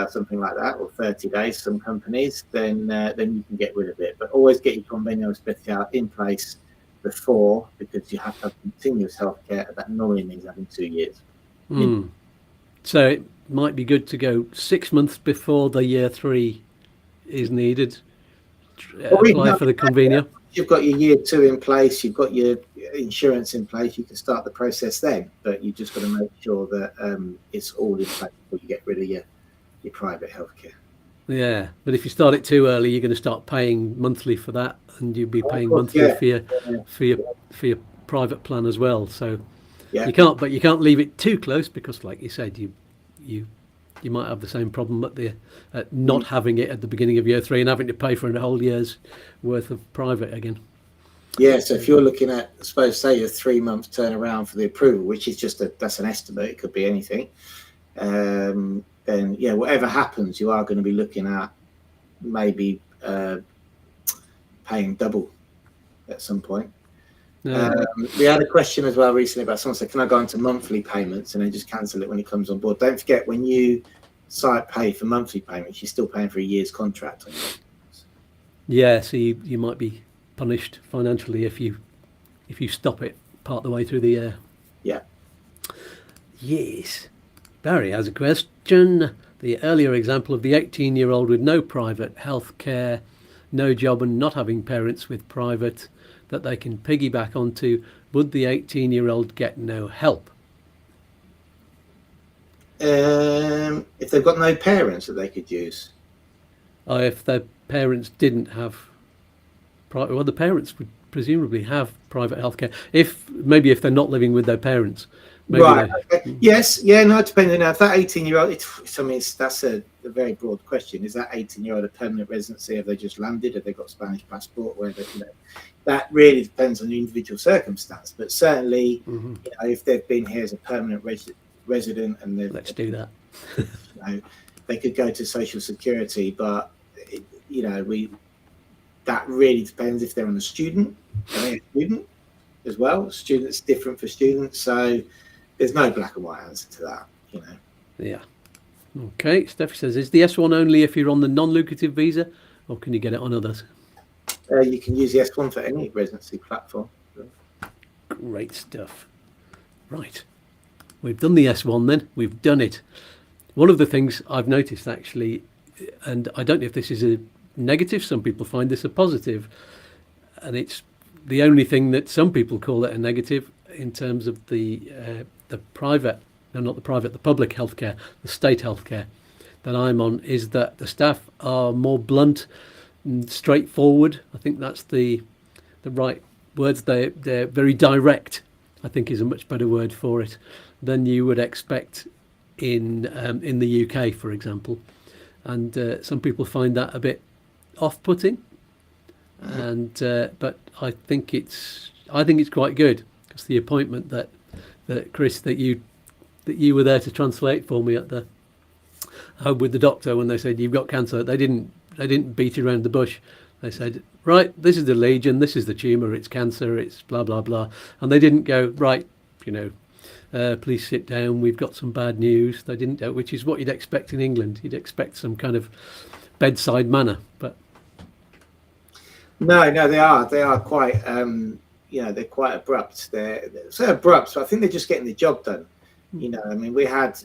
something like that, or 30 days. Some companies, then you can get rid of it. But always get your Convenio Especial in place before, because you have to have continuous healthcare. That normally means having 2 years. So it might be good to go 6 months before the year 3 is needed. Apply for the Convenio. You've got your year 2 in place, you've got your insurance in place, you can start the process then, but you just got to make sure that it's all in place before you get rid of your private healthcare. Yeah, but if you start it too early, you're going to start paying monthly for that, and you'll be paying monthly for your private plan as well. So you can't leave it too close, because, like you said, you might have the same problem at not having it at the beginning of year 3 and having to pay for a whole year's worth of private again. Yeah, so if you're looking at, say, a 3 month turnaround for the approval, which is that's an estimate, it could be anything, then whatever happens, you are going to be looking at maybe paying double at some point. We had a question as well recently about someone said, can I go into monthly payments and then just cancel it when it comes on board? Don't forget, when you pay for monthly payments, you're still paying for a year's contract. Yeah, so you might be punished financially if you stop it part the way through the year. Yeah. Yes. Barry has a question. The earlier example of the 18-year-old with no private health care, no job and not having parents with private that they can piggyback onto, would the 18-year-old get no help? If they've got no parents that they could use. If their parents didn't have private, well, the parents would presumably have private healthcare. If they're not living with their parents. Right. Okay. Yes. Yeah. No. Depending on if that 18-year-old. That's a very broad question. Is that 18-year-old a permanent residency? Have they just landed? Have they got a Spanish passport? That really depends on the individual circumstance. But certainly, if they've been here as a permanent resident and they've let's do that. they could go to social security, but that really depends if they're on a student. Are they a student as well? Students different for students, so there's no black and white answer to that. Yeah. Okay. Steffi says, is the S1 only if you're on the non-lucrative visa, or can you get it on others? You can use the S1 for any residency platform. Great stuff. Right. We've done the S1 then. We've done it. One of the things I've noticed actually, and I don't know if this is a negative, some people find this a positive, and it's the only thing that some people call it a negative in terms of the private, no, not the private, the public healthcare, the state healthcare that I'm on, is that the staff are more blunt and straightforward. I think that's the right words. They're very direct, I think is a much better word for it, than you would expect in the UK, for example. And some people find that a bit off-putting, and but I think it's quite good, because the appointment that Chris, that you were there to translate for me at the with the doctor, when they said you've got cancer, they didn't beat around the bush. They said, right, this is the lesion, this is the tumour, it's cancer, it's blah blah blah, and they didn't go, right, please sit down, we've got some bad news. They didn't do, which is what you'd expect in England. You'd expect some kind of bedside manner, but no, they are quite they're quite abrupt. They're so abrupt, so I think they're just getting the job done. I mean, we had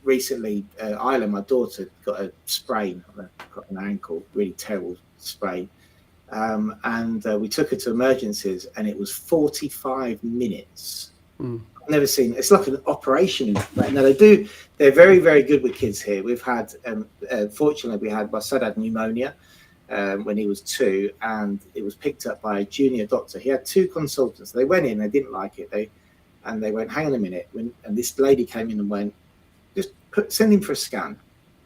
recently, Isla, my daughter, got a sprain on an ankle, really terrible sprain, and we took her to emergencies, and it was 45 minutes. I've never seen, it's like an operation. Now they're very, very good with kids here. We've had, fortunately, my son had pneumonia when he was 2, and it was picked up by a junior doctor. He had 2 consultants. They went in, they didn't like it. They went, hang on a minute. And this lady came in and went, just send him for a scan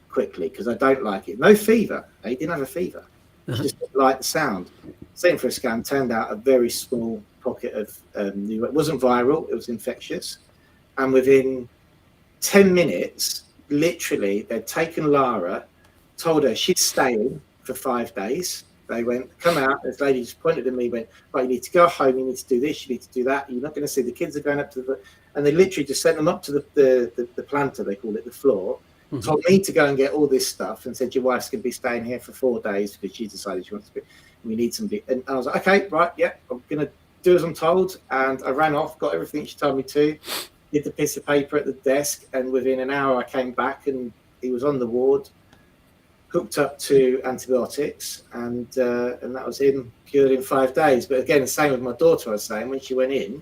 quickly, because I don't like it. No fever. He didn't have a fever. Just didn't like the sound. Sent him for a scan. Turned out a very small pocket of it wasn't viral, it was infectious. And within 10 minutes, literally, they'd taken Lara, told her she's staying for 5 days. They went, come out. This lady just pointed at me, went, right, you need to go home, you need to do this, you need to do that. You're not going to see, the kids are going up to and they literally just sent them up to the planter, they call it, the floor. Told me to go and get all this stuff, and said, your wife's going to be staying here for 4 days because she decided she wants to be, we need somebody. And I was like, okay, right, yeah, I'm going to do as I'm told. And I ran off, got everything she told me to, did the piece of paper at the desk, and within an hour I came back, and he was on the ward, hooked up to antibiotics, and that was him cured in 5 days. But again, the same with my daughter. I was saying, when she went in,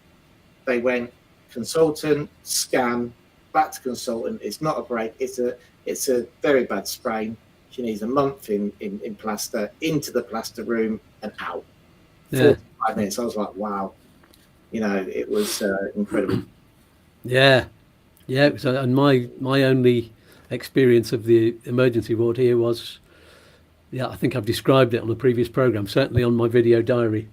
they went consultant, scan, back to consultant. It's not a break. It's a very bad sprain. She needs a month in plaster, into the plaster room and out. 45 minutes. I was like, wow. It was incredible. Yeah. So, and my only experience of the emergency ward here was, I think I've described it on a previous program, certainly on my video diary.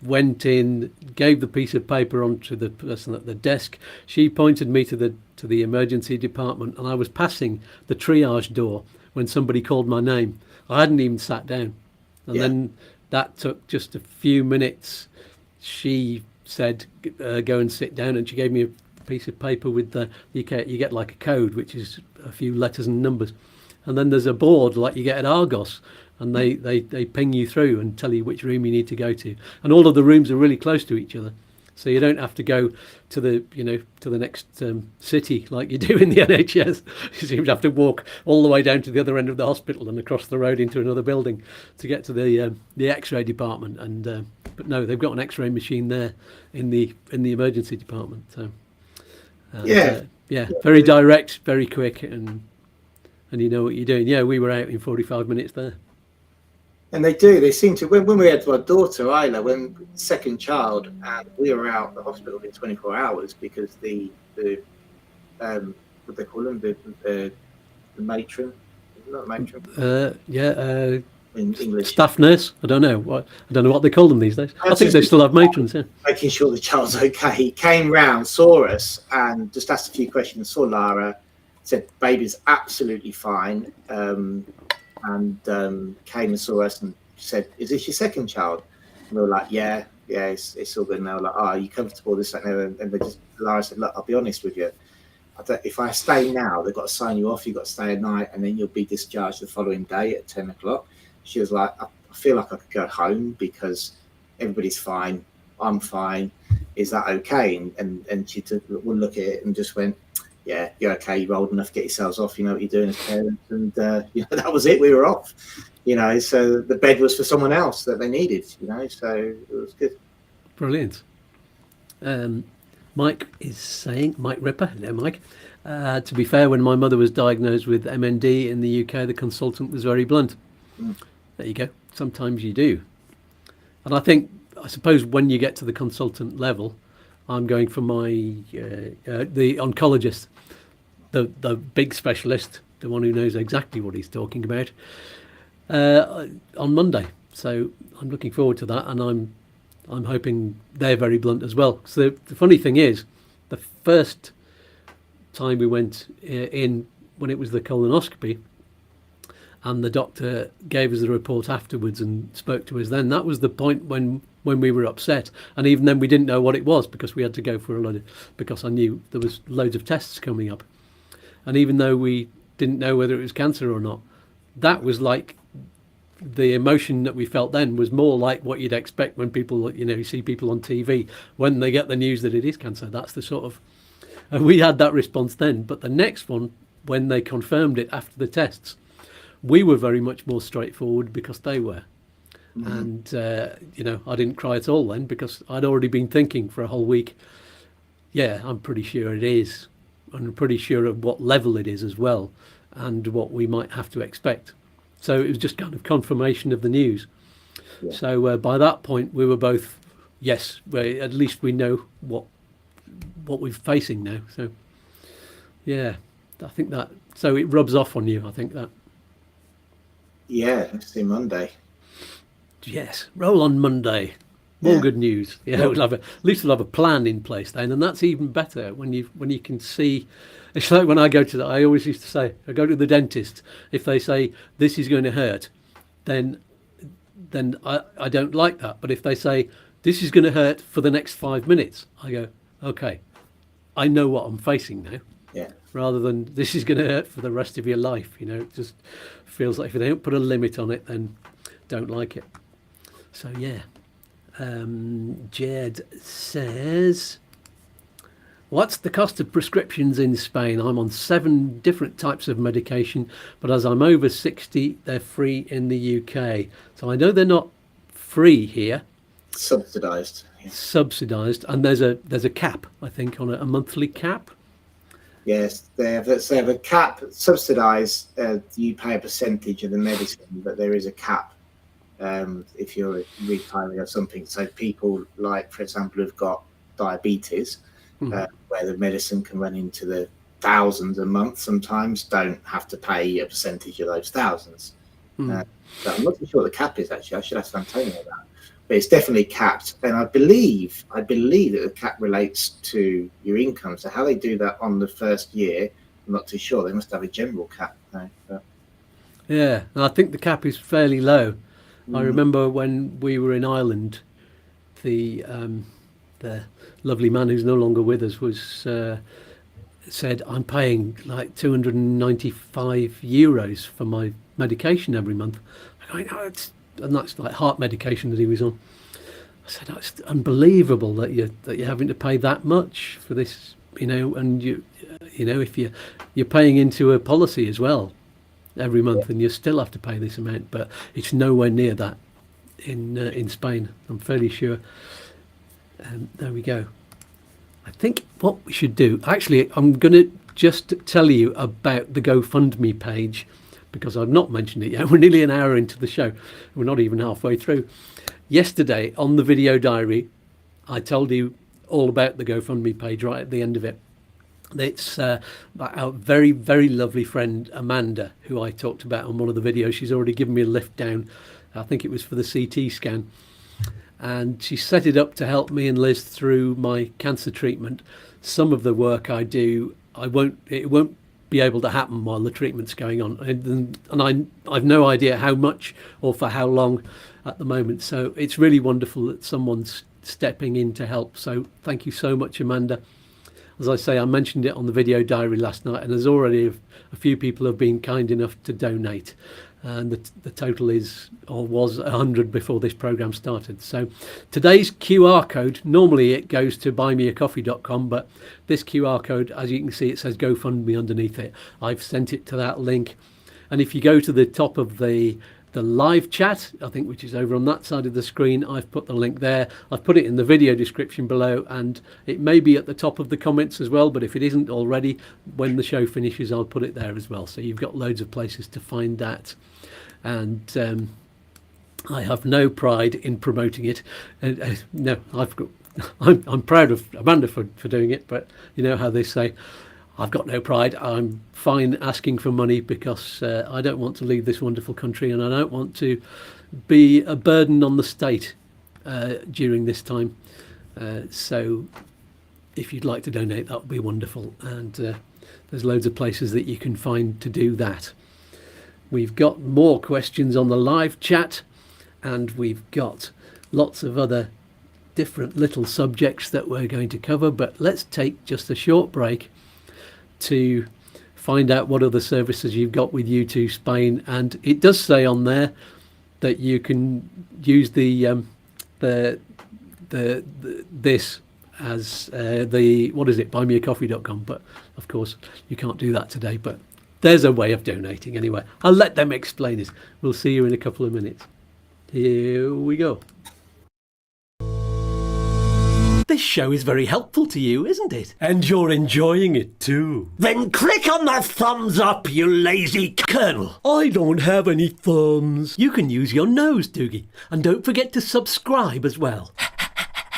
Went in, gave the piece of paper onto the person at the desk. She pointed me to the emergency department, and I was passing the triage door when somebody called my name. I hadn't even sat down, and then that took just a few minutes. She said, go and sit down, and she gave me a piece of paper with you get like a code, which is a few letters and numbers, and then there's a board like you get at Argos, and they ping you through and tell you which room you need to go to, and all of the rooms are really close to each other, so you don't have to go to the next city like you do in the NHS. You seem to have to walk all the way down to the other end of the hospital and across the road into another building to get to the X-ray department. And but no, they've got an X-ray machine there in the emergency department. So very direct, very quick, and you know what you're doing. Yeah, we were out in 45 minutes there. And they seem to, when we had my daughter Isla, when second child, and we were out of the hospital in 24 hours because the what they call them, the matron, not matron, in English, staff nurse. I don't know what they call them these days. I think they still have matrons. Yeah, making sure the child's okay. He came round, saw us, and just asked a few questions. Saw Lara, said baby's absolutely fine, and came and saw us and said, "Is this your second child?" And we were like, "Yeah, it's all good." And they were like, "Oh, are you comfortable?" This, that, and they just, Lara said, "Look, I'll be honest with you. If I stay now, they've got to sign you off. You've got to stay at night, and then you'll be discharged the following day at 10 o'clock." She was like, "I feel like I could go home because everybody's fine. I'm fine. Is that okay?" And she took one look at it and just went, "Yeah, you're okay. You're old enough to get yourselves off. You know what you're doing as parents." And that was it. We were off. So the bed was for someone else that they needed. So it was good. Brilliant. Mike is saying, Mike Ripper, hello Mike. To be fair, when my mother was diagnosed with MND in the UK, the consultant was very blunt. There you go. Sometimes you do. And I suppose when you get to the consultant level, I'm going for my the oncologist, the big specialist, the one who knows exactly what he's talking about, on Monday. So I'm looking forward to that, and I'm hoping they're very blunt as well. So the funny thing is, the first time we went in, when it was the colonoscopy, and the doctor gave us the report afterwards and spoke to us then, that was the point when we were upset. And even then we didn't know what it was, because we had to go for because I knew there was loads of tests coming up. And even though we didn't know whether it was cancer or not, that was like, the emotion that we felt then was more like what you'd expect when people, you see people on TV, when they get the news that it is cancer. That's the sort of, and we had that response then. But the next one, when they confirmed it after the tests, we were very much more straightforward because they were. And, I didn't cry at all then, because I'd already been thinking for a whole week, yeah, I'm pretty sure it is. I'm pretty sure of what level it is as well, and what we might have to expect. So it was just kind of confirmation of the news. Yeah. So by that point, we were both, yes, at least we know what we're facing now. So, yeah, I think that, so it rubs off on you, I think that. Yeah, let's see Monday. Yes, roll on Monday. More good news. Yeah, at least we'll have a plan in place then, and that's even better when you can see. It's like when I always used to say, I go to the dentist. If they say this is going to hurt, then I don't like that. But if they say this is going to hurt for the next 5 minutes, I go, okay, I know what I'm facing now. Yeah. Rather than this is going to hurt for the rest of your life. It just feels like if they don't put a limit on it, then don't like it. So yeah. Jed says, what's the cost of prescriptions in Spain? I'm on 7 different types of medication, but as I'm over 60, they're free in the UK. So I know they're not free here. Subsidised. Yeah. Subsidised, and there's a cap, I think, on a monthly cap. Yes, they have a cap. Subsidised, you pay a percentage of the medicine, but there is a cap. If you're retiring or something. So people like, for example, who've got diabetes, where the medicine can run into the thousands a month, sometimes don't have to pay a percentage of those thousands. So I'm not sure what the cap is, actually. I should ask Antonio that. But it's definitely capped. And I believe that the cap relates to your income. So how they do that on the first year, I'm not too sure. They must have a general cap now. But... Yeah, and I think the cap is fairly low. I remember when we were in Ireland, the lovely man who's no longer with us said, I'm paying like €295 for my medication every month. I go, and that's like heart medication that he was on. I said, it's unbelievable that you're having to pay that much for this, and if you're paying into a policy as well every month, and you still have to pay this amount, but it's nowhere near that in Spain, I'm fairly sure. There we go. I think what we should do, actually, I'm going to just tell you about the GoFundMe page, because I've not mentioned it yet. We're nearly an hour into the show. We're not even halfway through. Yesterday on the video diary, I told you all about the GoFundMe page right at the end of it. It's our very, very lovely friend Amanda, who I talked about on one of the videos. She's already given me a lift down. I think it was for the CT scan. And she set it up to help me and Liz through my cancer treatment. Some of the work I do, it won't be able to happen while the treatment's going on. And I've no idea how much or for how long at the moment. So it's really wonderful that someone's stepping in to help. So thank you so much, Amanda. As I say, I mentioned it on the video diary last night, and there's already a few people have been kind enough to donate. And the total is, or was, 100 before this program started. So today's QR code, normally it goes to buymeacoffee.com, but this QR code, as you can see, it says GoFundMe underneath it. I've sent it to that link. And if you go to the top of the live chat, I think, which is over on that side of the screen, I've put the link there. I've put it in the video description below, and it may be at the top of the comments as well, but if it isn't already, when the show finishes, I'll put it there as well. So you've got loads of places to find that. And I have no pride in promoting it. No, I'm proud of Amanda for doing it, but you know how they say, I've got no pride. I'm fine asking for money because I don't want to leave this wonderful country, and I don't want to be a burden on the state during this time. So if you'd like to donate, that would be wonderful. And there's loads of places that you can find to do that. We've got more questions on the live chat, and we've got lots of other different little subjects that we're going to cover, but let's take just a short break to find out what other services you've got with YouTooSpain. And it does say on there that you can use this as buymeacoffee.com, but of course you can't do that today, but there's a way of donating anyway. I'll let them explain it. We'll see you in a couple of minutes. Here we go. This show is very helpful to you, isn't it? And you're enjoying it too. Then click on the thumbs up, you lazy colonel. I don't have any thumbs. You can use your nose, Doogie. And don't forget to subscribe as well.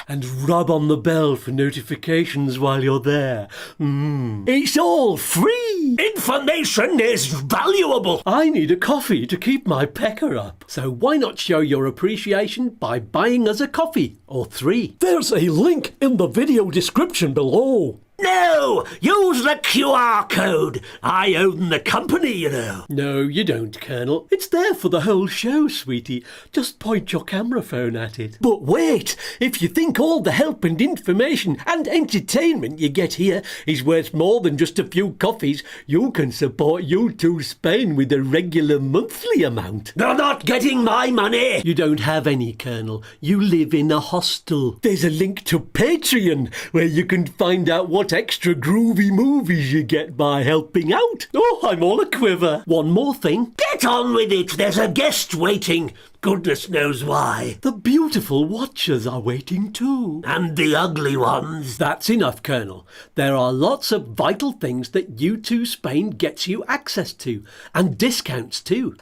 And rub on the bell for notifications while you're there. It's all free. Information is valuable. I need a coffee to keep my pecker up. So why not show your appreciation by buying us a coffee or 3? There's a link in the video description below. No, use the QR code. I own the company, you know. No, you don't, Colonel. It's there for the whole show, sweetie. Just point your camera phone at it. But wait, if you think all the help and information and entertainment you get here is worth more than just a few coffees, you can support YouTooSpain with a regular monthly amount. You're not getting my money. You don't have any, Colonel. You live in a hostel. There's a link to Patreon where you can find out what extra groovy movies you get by helping out. Oh, I'm all a quiver. One more thing. Get on with it. There's a guest waiting. Goodness knows why. The beautiful watchers are waiting too. And the ugly ones. That's enough, Colonel. There are lots of vital things that YouTooSpain gets you access to, and discounts too.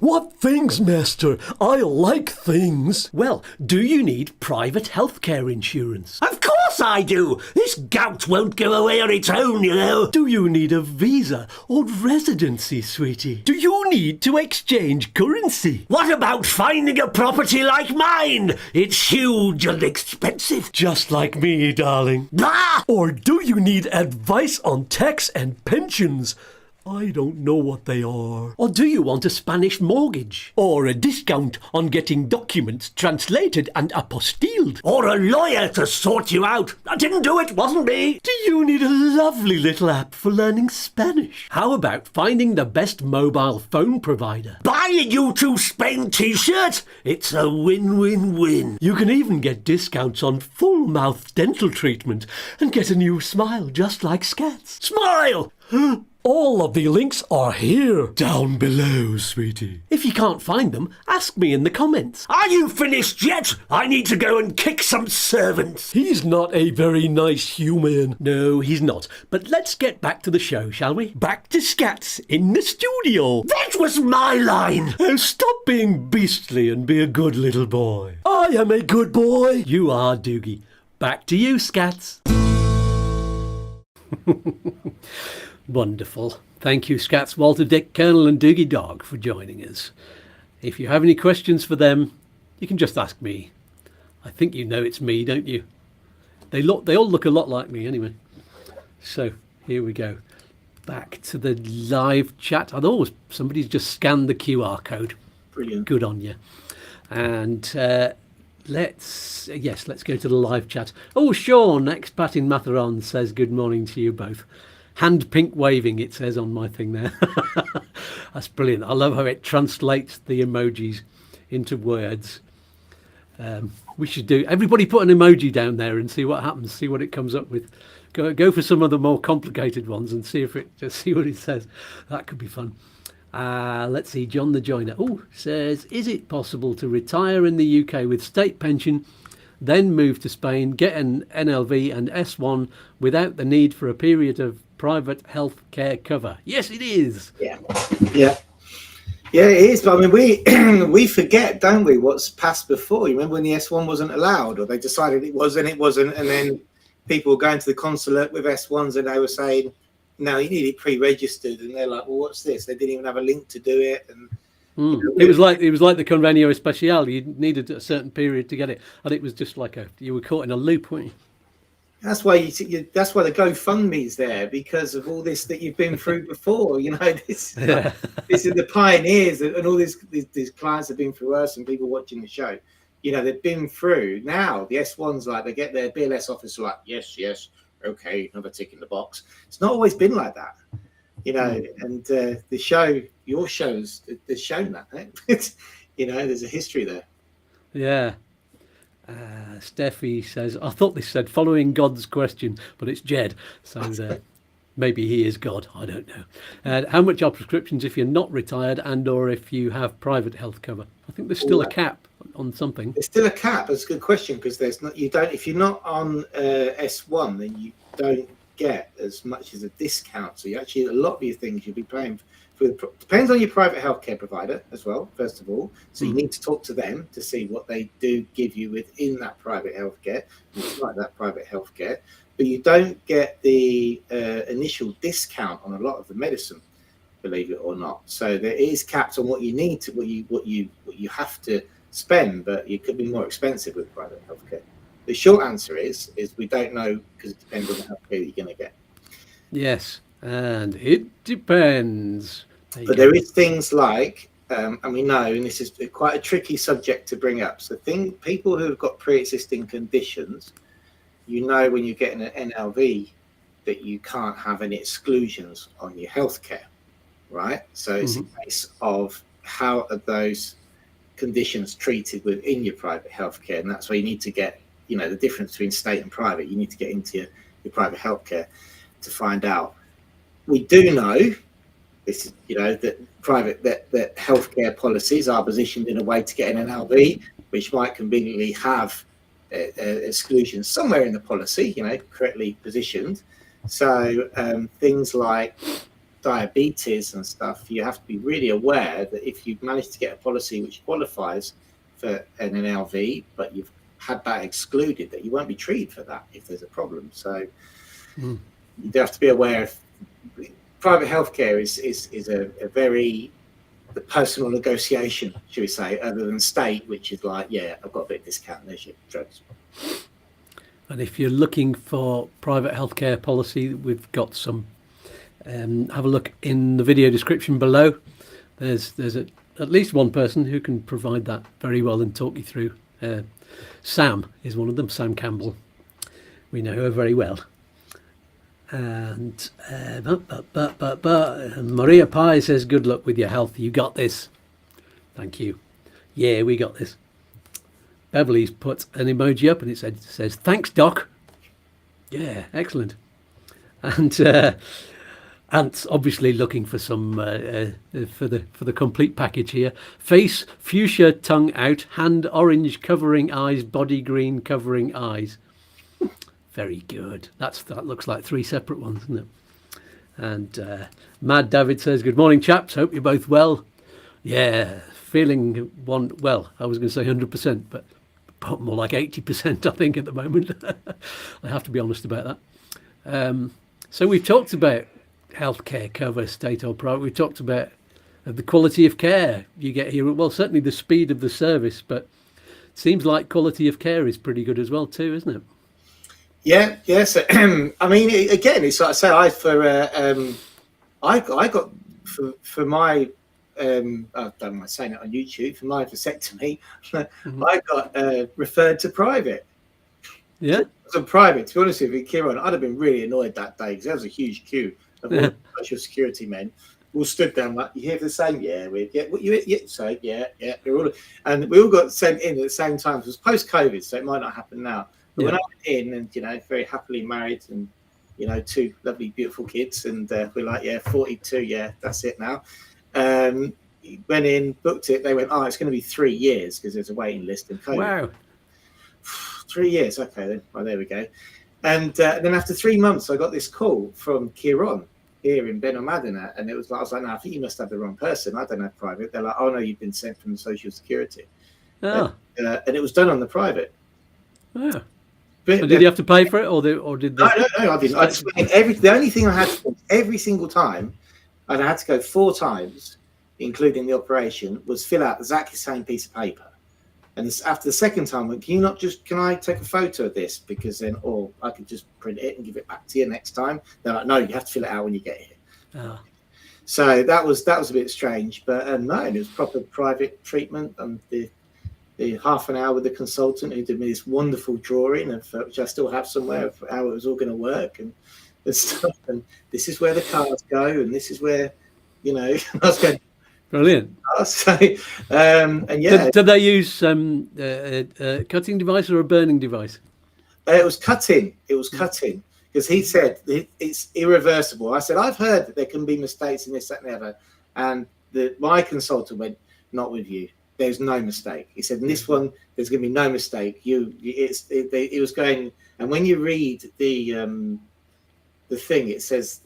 What things, Master? I like things. Well, do you need private healthcare insurance? Of course I do. This gout won't go away on its own, you know. Do you need a visa or residency, sweetie? Do you need to exchange currency? What about finding a property like mine? It's huge and expensive. Just like me, darling. Ah! Or do you need advice on tax and pensions? I don't know what they are. Or do you want a Spanish mortgage? Or a discount on getting documents translated and apostilled? Or a lawyer to sort you out. I didn't do it, wasn't me. Do you need a lovely little app for learning Spanish? How about finding the best mobile phone provider? Buy a YouTooSpain t-shirt. It's a win-win-win. You can even get discounts on full mouth dental treatment and get a new smile just like Skatz. Smile! All of the links are here down below, sweetie. If you can't find them, ask me in the comments. Are you finished yet? I need to go and kick some servants. He's not a very nice human. No, he's not. But let's get back to the show, shall we? Back to Skatz in the studio. That was my line. Oh, stop being beastly and be a good little boy. I am a good boy. You are, Doogie. Back to you, Skatz. Wonderful. Thank you, Skatz, Walter, Dick, Colonel and Doogie Dog for joining us. If you have any questions for them, you can just ask me. I think you know it's me, don't you? They all look a lot like me anyway. So here we go. back to the live chat. Oh, somebody's just scanned the QR code. Brilliant. Good on you. And let's go to the live chat. Oh, Sean, expat in Matheron, says good morning to you both. Hand pink waving, it says on my thing there. That's brilliant. I love how it translates the emojis into words. We should do, everybody put an emoji down there and see what happens, see what it comes up with. Go for some of the more complicated ones and see what it says. That could be fun. Let's see, John the Joiner says, is it possible to retire in the UK with state pension, then move to Spain, get an NLV and S1 without the need for a period of private health care cover? Yes, it is. Yeah, it is. But I mean, we forget, don't we, what's passed before? You remember when the S1 wasn't allowed, or they decided it was and it wasn't, and then people were going to the consulate with S1s and they were saying, no, you need it pre-registered, and they're like, well, what's this? They didn't even have a link to do it. And it was like the Convenio Especial. You needed a certain period to get it, and it was just like you were caught in a loop, weren't you? That's why that's why the GoFundMe's there, because of all this that you've been through before. You know, this is the pioneers, and all these clients have been through us, and people watching the show. You know, they've been through. Now the S1s, like, they get their BLS officer like, yes, okay, another tick in the box. It's not always been like that, you know. And the show, your shows, has shown that. Right? You know, there's a history there. Yeah. Steffi says, I thought this said following God's question, but it's Jed. So maybe he is God. I don't know. How much are prescriptions if you're not retired and or if you have private health cover? I think there's still a cap on something. There's still a cap. That's a good question, because if you're not on S1, then you don't get as much as a discount. So you actually, a lot of your things you'll be paying for. Depends on your private healthcare provider as well, first of all. So you need to talk to them to see what they do give you within that private healthcare. It's like that private healthcare, but you don't get the initial discount on a lot of the medicine, believe it or not. So there is caps on what you need to, what you have to spend, but it could be more expensive with private healthcare. The short answer is we don't know, because it depends on the healthcare that you're going to get. Yes, and it depends. But there is things like, and we know, and this is quite a tricky subject to bring up. So people who have got pre-existing conditions, you know, when you're getting an NLV, that you can't have any exclusions on your healthcare, right? So it's a case of how are those conditions treated within your private healthcare, and that's where you need to get, you know, the difference between state and private. You need to get into your private healthcare to find out. We do know this is, you know, that that healthcare policies are positioned in a way to get an NLV, which might conveniently have exclusions somewhere in the policy, you know, correctly positioned. So things like diabetes and stuff, you have to be really aware that if you've managed to get a policy which qualifies for an NLV, but you've had that excluded, that you won't be treated for that if there's a problem. So you do have to be aware of private healthcare is a very personal negotiation, should we say, other than state, which is like, yeah, I've got a bit of discount, there's your drugs. And if you're looking for private healthcare policy, we've got some. Have a look in the video description below. There's at least one person who can provide that very well and talk you through. Sam is one of them, Sam Campbell. We know her very well. And Maria Pie says, good luck with your health. You got this. Thank you. Yeah, we got this. Beverly's put an emoji up and it says, thanks, Doc. Yeah, excellent. And Ant's obviously looking for some for the complete package here. Face fuchsia, tongue out, hand orange covering eyes, body green covering eyes. Very good. That looks like 3 separate ones, doesn't it? And Mad David says, good morning, chaps. Hope you're both well. Yeah, feeling well. I was going to say 100%, but more like 80%, I think, at the moment. I have to be honest about that. So we've talked about healthcare cover, state or private. We've talked about the quality of care you get here. Well, certainly the speed of the service, but it seems like quality of care is pretty good as well too, isn't it? Yeah, yes. I mean, again, it's like I say, I got for my I don't mind saying it on YouTube, for my vasectomy, I got referred to private. Yeah. So private, to be honest with you, Kieran, I'd have been really annoyed that day because there was a huge queue of all social security men all stood down like, you hear the same? Yeah, what you so yeah, we're all, and we all got sent in at the same time. It was post-COVID, so it might not happen now. But when I went in and, very happily married and, 2 lovely, beautiful kids, and we're like, 42, that's it now. Went in, booked it. They went, it's going to be 3 years because there's a waiting list in COVID. Wow. 3 years, okay then. Well, there we go. And then after 3 months, I got this call from Kieran here in Benomadina, and I was like, no, I think you must have the wrong person. I don't have private. They're like, oh no, you've been sent from the Social Security. Oh. And it was done on the private. Oh. But did you have to pay for it, or did they? No, I didn't. I just the only thing I had to do every single time, and I had to go 4 times, including the operation, was fill out exactly the same piece of paper. And after the second time, I went, can I take a photo of this? Because then, or I could just print it and give it back to you next time. They're like, no, you have to fill it out when you get here. Oh. So that was a bit strange, but no, it was proper private treatment, and the half an hour with the consultant who did me this wonderful drawing of which I still have somewhere of how it was all going to work and stuff. And this is where the cars go, and this is where, I was going. Brilliant. So, and yeah. Did they use a cutting device or a burning device? It was cutting. Because he said it's irreversible. I said, I've heard that there can be mistakes in this, that, and the other. And my consultant went, not with you. There's no mistake. He said, in this one, there's going to be no mistake. It was going, and when you read the thing, it says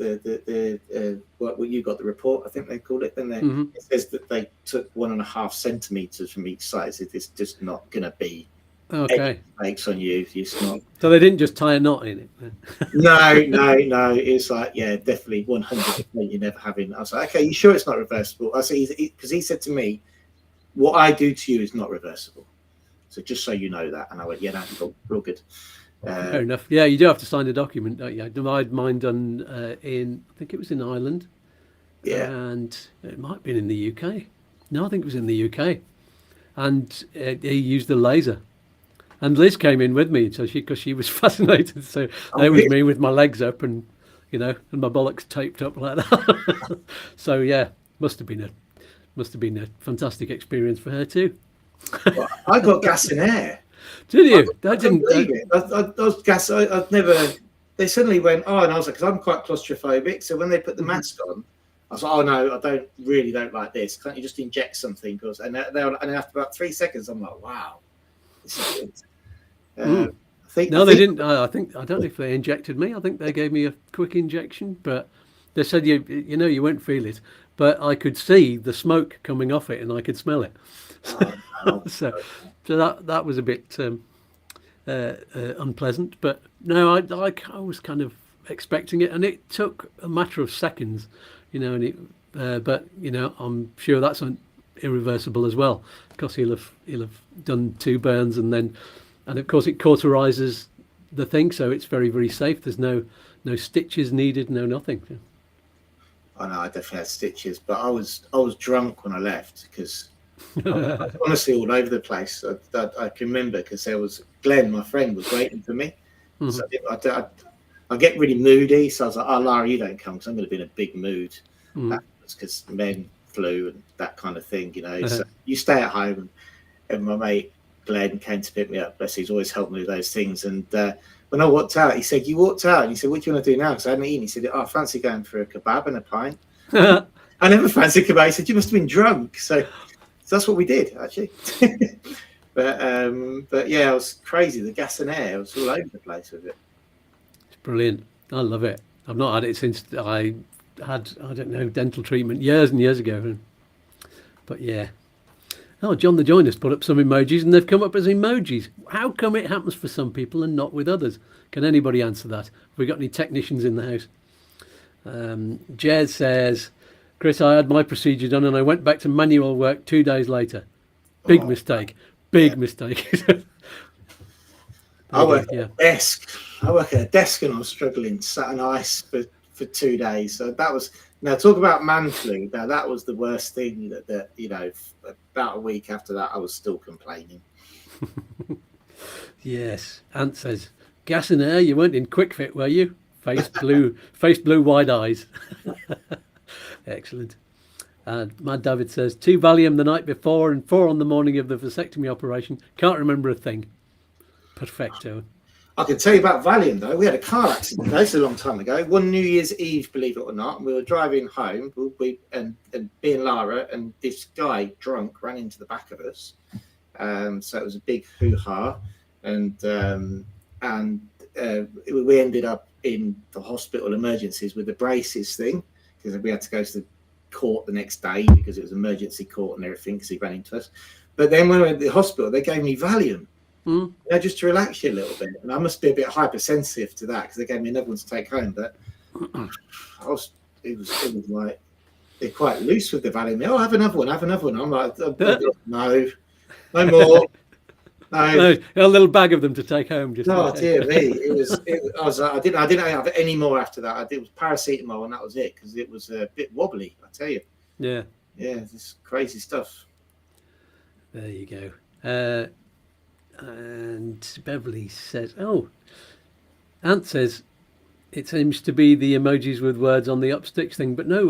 what you got the report, I think they called it. Then it says that they took 1.5 centimeters from each side. So it's just not going to be any mistakes on you. It's not. So they didn't just tie a knot in it. No. It's like, definitely 100%. You're never having. I was like, okay, you sure it's not reversible? I said, because he said to me, what I do to you is not reversible. So just so you know that. And I went, real good. Fair enough. Yeah, you do have to sign a document, don't you? I had mine done I think it was in Ireland. Yeah. And it might have been in the UK. No, I think it was in the UK. And he used the laser. And Liz came in with me, because she was fascinated. So there was me with my legs up and, and my bollocks taped up like that. So yeah, must have been a fantastic experience for her too. Well, I got gas and air. Did you? I didn't believe it. I was gas. I've never. They suddenly went, and I was like, because I'm quite claustrophobic. So when they put the mask on, I was like, oh no, I don't like this. Can't you just inject something? And after about 3 seconds, I'm like, wow, this is good. They didn't. I don't know if they injected me. I think they gave me a quick injection, but they said you won't feel it. But I could see the smoke coming off it, and I could smell it. So that was a bit unpleasant. But no, I was kind of expecting it, and it took a matter of seconds, but I'm sure that's irreversible as well, because he'll have done 2 burns, and of course it cauterizes the thing, so it's very, very safe. There's no stitches needed, no nothing. I know I definitely had stitches, but I was drunk when I left because I was honestly all over the place. I can remember because there was Glenn, my friend, was waiting for me. So I get really moody. So I was like, "Oh, Lara, you don't come because I'm going to be in a big mood." That's because men flu and that kind of thing, So you stay at home. And my mate Glenn came to pick me up. Bless, he's always helped me with those things. And when I walked out, he said, "You walked out," and he said, "What do you want to do now?" Because I hadn't eaten. He said, "Oh, I fancy going for a kebab and a pint." I never fancied kebab. He said, "You must have been drunk." So that's what we did, actually. But yeah, it was crazy. The gas and air, I was all over the place with it. It's brilliant. I love it. I've not had it since I had, dental treatment years and years ago. But yeah. Oh, John the Joiner's put up some emojis, and they've come up as emojis. How come it happens for some people and not with others? Can anybody answer that? Have we got any technicians in the house? Jez says, Chris, I had my procedure done and I went back to manual work 2 days later. Big mistake. I work at a desk. And I was struggling, sat on ice for 2 days. So that was Now, talk about man flu. Now, that was the worst thing that about a week after that, I was still complaining. Yes. Ant says, gas and air, you weren't in quick fit, were you? Face blue, wide eyes. Excellent. And Mad David says, 2 Valium the night before and 4 on the morning of the vasectomy operation. Can't remember a thing. Perfecto. I can tell you about Valium, though. We had a car accident. This is a long time ago. One New Year's Eve, believe it or not. And we were driving home, and me and Lara, and this guy, drunk, ran into the back of us. So it was a big hoo-ha. And we ended up in the hospital emergencies with the braces thing, because we had to go to the court the next day because it was emergency court and everything, because he ran into us. But then when we went to the hospital, they gave me Valium. Just to relax you a little bit, and I must be a bit hypersensitive to that because they gave me another one to take home. But it was like they're quite loose with the Valium. Oh, have another one. I'm like, no more. No, a little bag of them to take home. Just dear me, I was like, I didn't have any more after that. It was paracetamol, and that was it because it was a bit wobbly. I tell you. Yeah. This crazy stuff. There you go. And Beverly says, Ant says, it seems to be the emojis with words on the Upsticks thing, but no,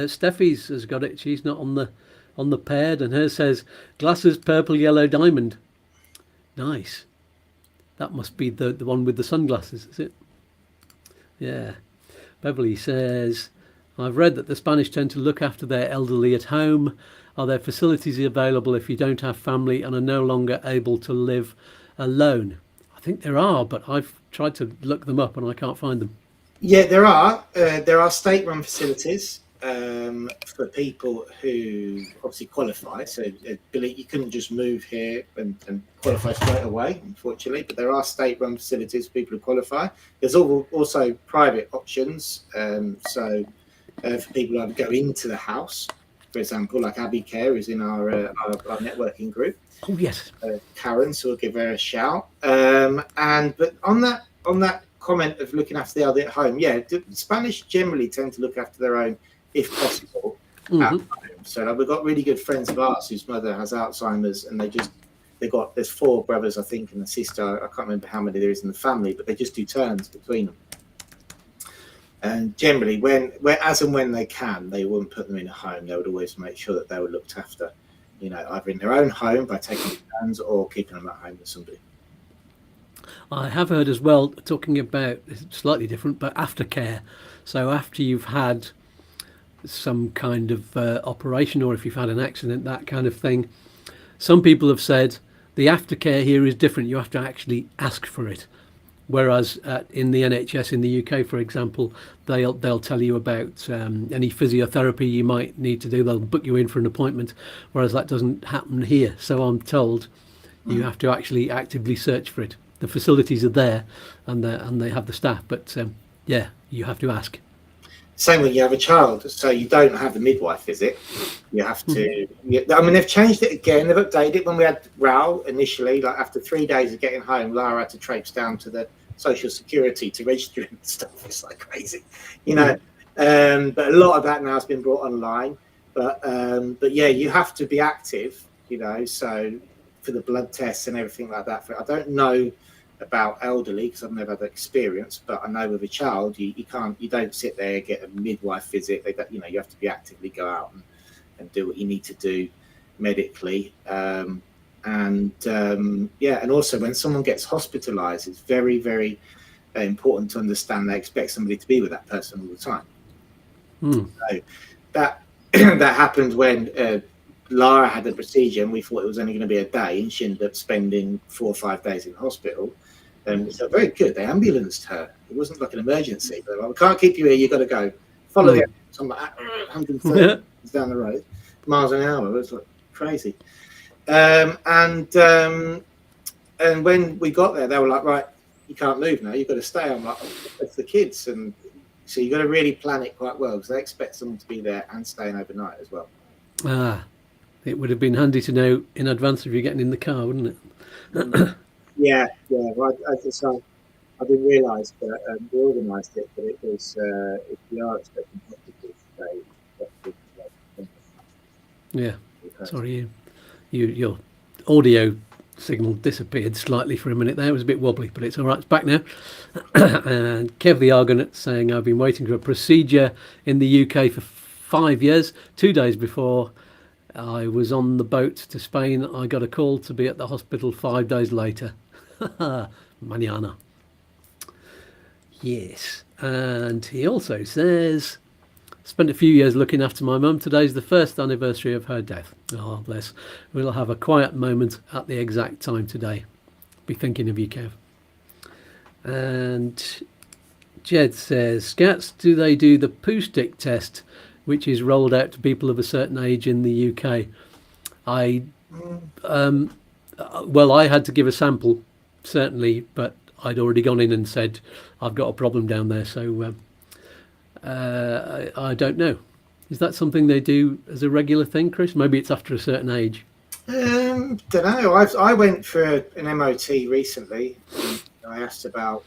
Steffi's has got it. She's not on the paired, and hers says glasses, purple, yellow, diamond. Nice. That must be the one with the sunglasses, is it? Yeah. Beverly says, I've read that the Spanish tend to look after their elderly at home. Are there facilities available if you don't have family and are no longer able to live alone? I think there are, but I've tried to look them up and I can't find them. Yeah, there are. There are state-run facilities for people who obviously qualify. So, Billy, you couldn't just move here and qualify straight away, unfortunately. But there are state-run facilities for people who qualify. There's also private options. For people who go into the house. For example, like Abby Care is in our networking group. Oh yes, Karen. So we'll give her a shout. But on that comment of looking after the elderly at home, the Spanish generally tend to look after their own if possible at home. So we've got really good friends of ours whose mother has Alzheimer's, and there's 4 brothers I think and a sister. I can't remember how many there is in the family, but they just do turns between them. And generally, as and when they can, they wouldn't put them in a home. They would always make sure that they were looked after, either in their own home by taking turns or keeping them at home with somebody. I have heard as well, talking about, slightly different, but aftercare. So after you've had some kind of operation, or if you've had an accident, that kind of thing, some people have said the aftercare here is different. You have to actually ask for it. Whereas in the NHS in the UK, for example, they'll tell you about any physiotherapy you might need to do. They'll book you in for an appointment, whereas that doesn't happen here. So I'm told you have to actually actively search for it. The facilities are there, and they have the staff, but you have to ask. Same when you have a child, so you don't have the midwife visit. You have to. They've changed it again. They've updated it. When we had Raoul initially, like after 3 days of getting home, Lara had to traipse down to the social security to register and stuff. It's like crazy, But a lot of that now has been brought online. But you have to be active, So for the blood tests and everything like that. I don't know about elderly because I've never had that experience, but I know with a child you don't sit there and get a midwife visit. You have to be actively go out and do what you need to do medically. And also when someone gets hospitalized, it's very, very important to understand they expect somebody to be with that person all the time. So that that happened when Lara had the procedure, and we thought it was only going to be a day, and she ended up spending 4 or 5 days in hospital. And so very good. They ambulanced her. It wasn't like an emergency. But we can't keep you here. You've got to go. Follow the ambulance. I'm like 130 down the road, miles an hour. It was like crazy. And when we got there, they were like, right, you can't move now. You've got to stay. I'm like, it's the kids. And so you've got to really plan it quite well because they expect someone to be there and staying overnight as well. It would have been handy to know in advance if you're getting in the car, wouldn't it? Yeah. Well, I didn't realise that we organised it, but it was if we are expecting hostages, Yeah. Sorry, your audio signal disappeared slightly for a minute there. It was a bit wobbly, but it's all right. It's back now. And Kev the Argonaut saying, I've been waiting for a procedure in the UK for 5 years. 2 days before I was on the boat to Spain, I got a call to be at the hospital 5 days later. Mañana. Yes. And he also says, spent a few years looking after my mum. Today's the first anniversary of her death. Oh, bless. We'll have a quiet moment at the exact time today. Be thinking of you, Kev. And Jed says, Skatz, do they do the poo stick test, which is rolled out to people of a certain age in the UK? Well, I had to give a sample, certainly, but I'd already gone in and said, I've got a problem down there, so I don't know. Is that something they do as a regular thing, Chris? Maybe it's after a certain age. Don't know. I went for an MOT recently. I asked about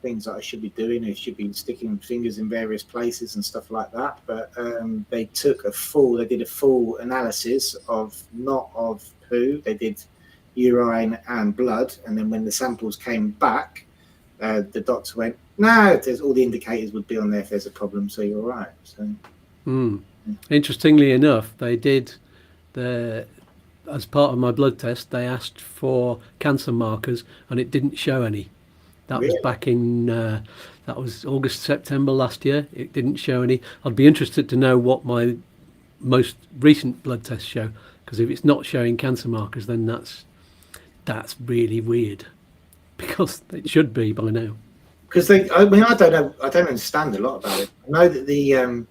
things that I should be doing. I should be sticking fingers in various places and stuff like that. But they did a full analysis of not of poo. They did urine and blood, and then when the samples came back, the doctor went, no, there's all the indicators would be on there if there's a problem, so you're all right. So Interestingly enough, they did as part of my blood test, they asked for cancer markers and it didn't show any. That was back in that was August, September last year. It didn't show any. I'd be interested to know what my most recent blood tests show, because if it's not showing cancer markers, then that's really weird, because it should be by now. Because I don't know, I don't understand a lot about it. I know that the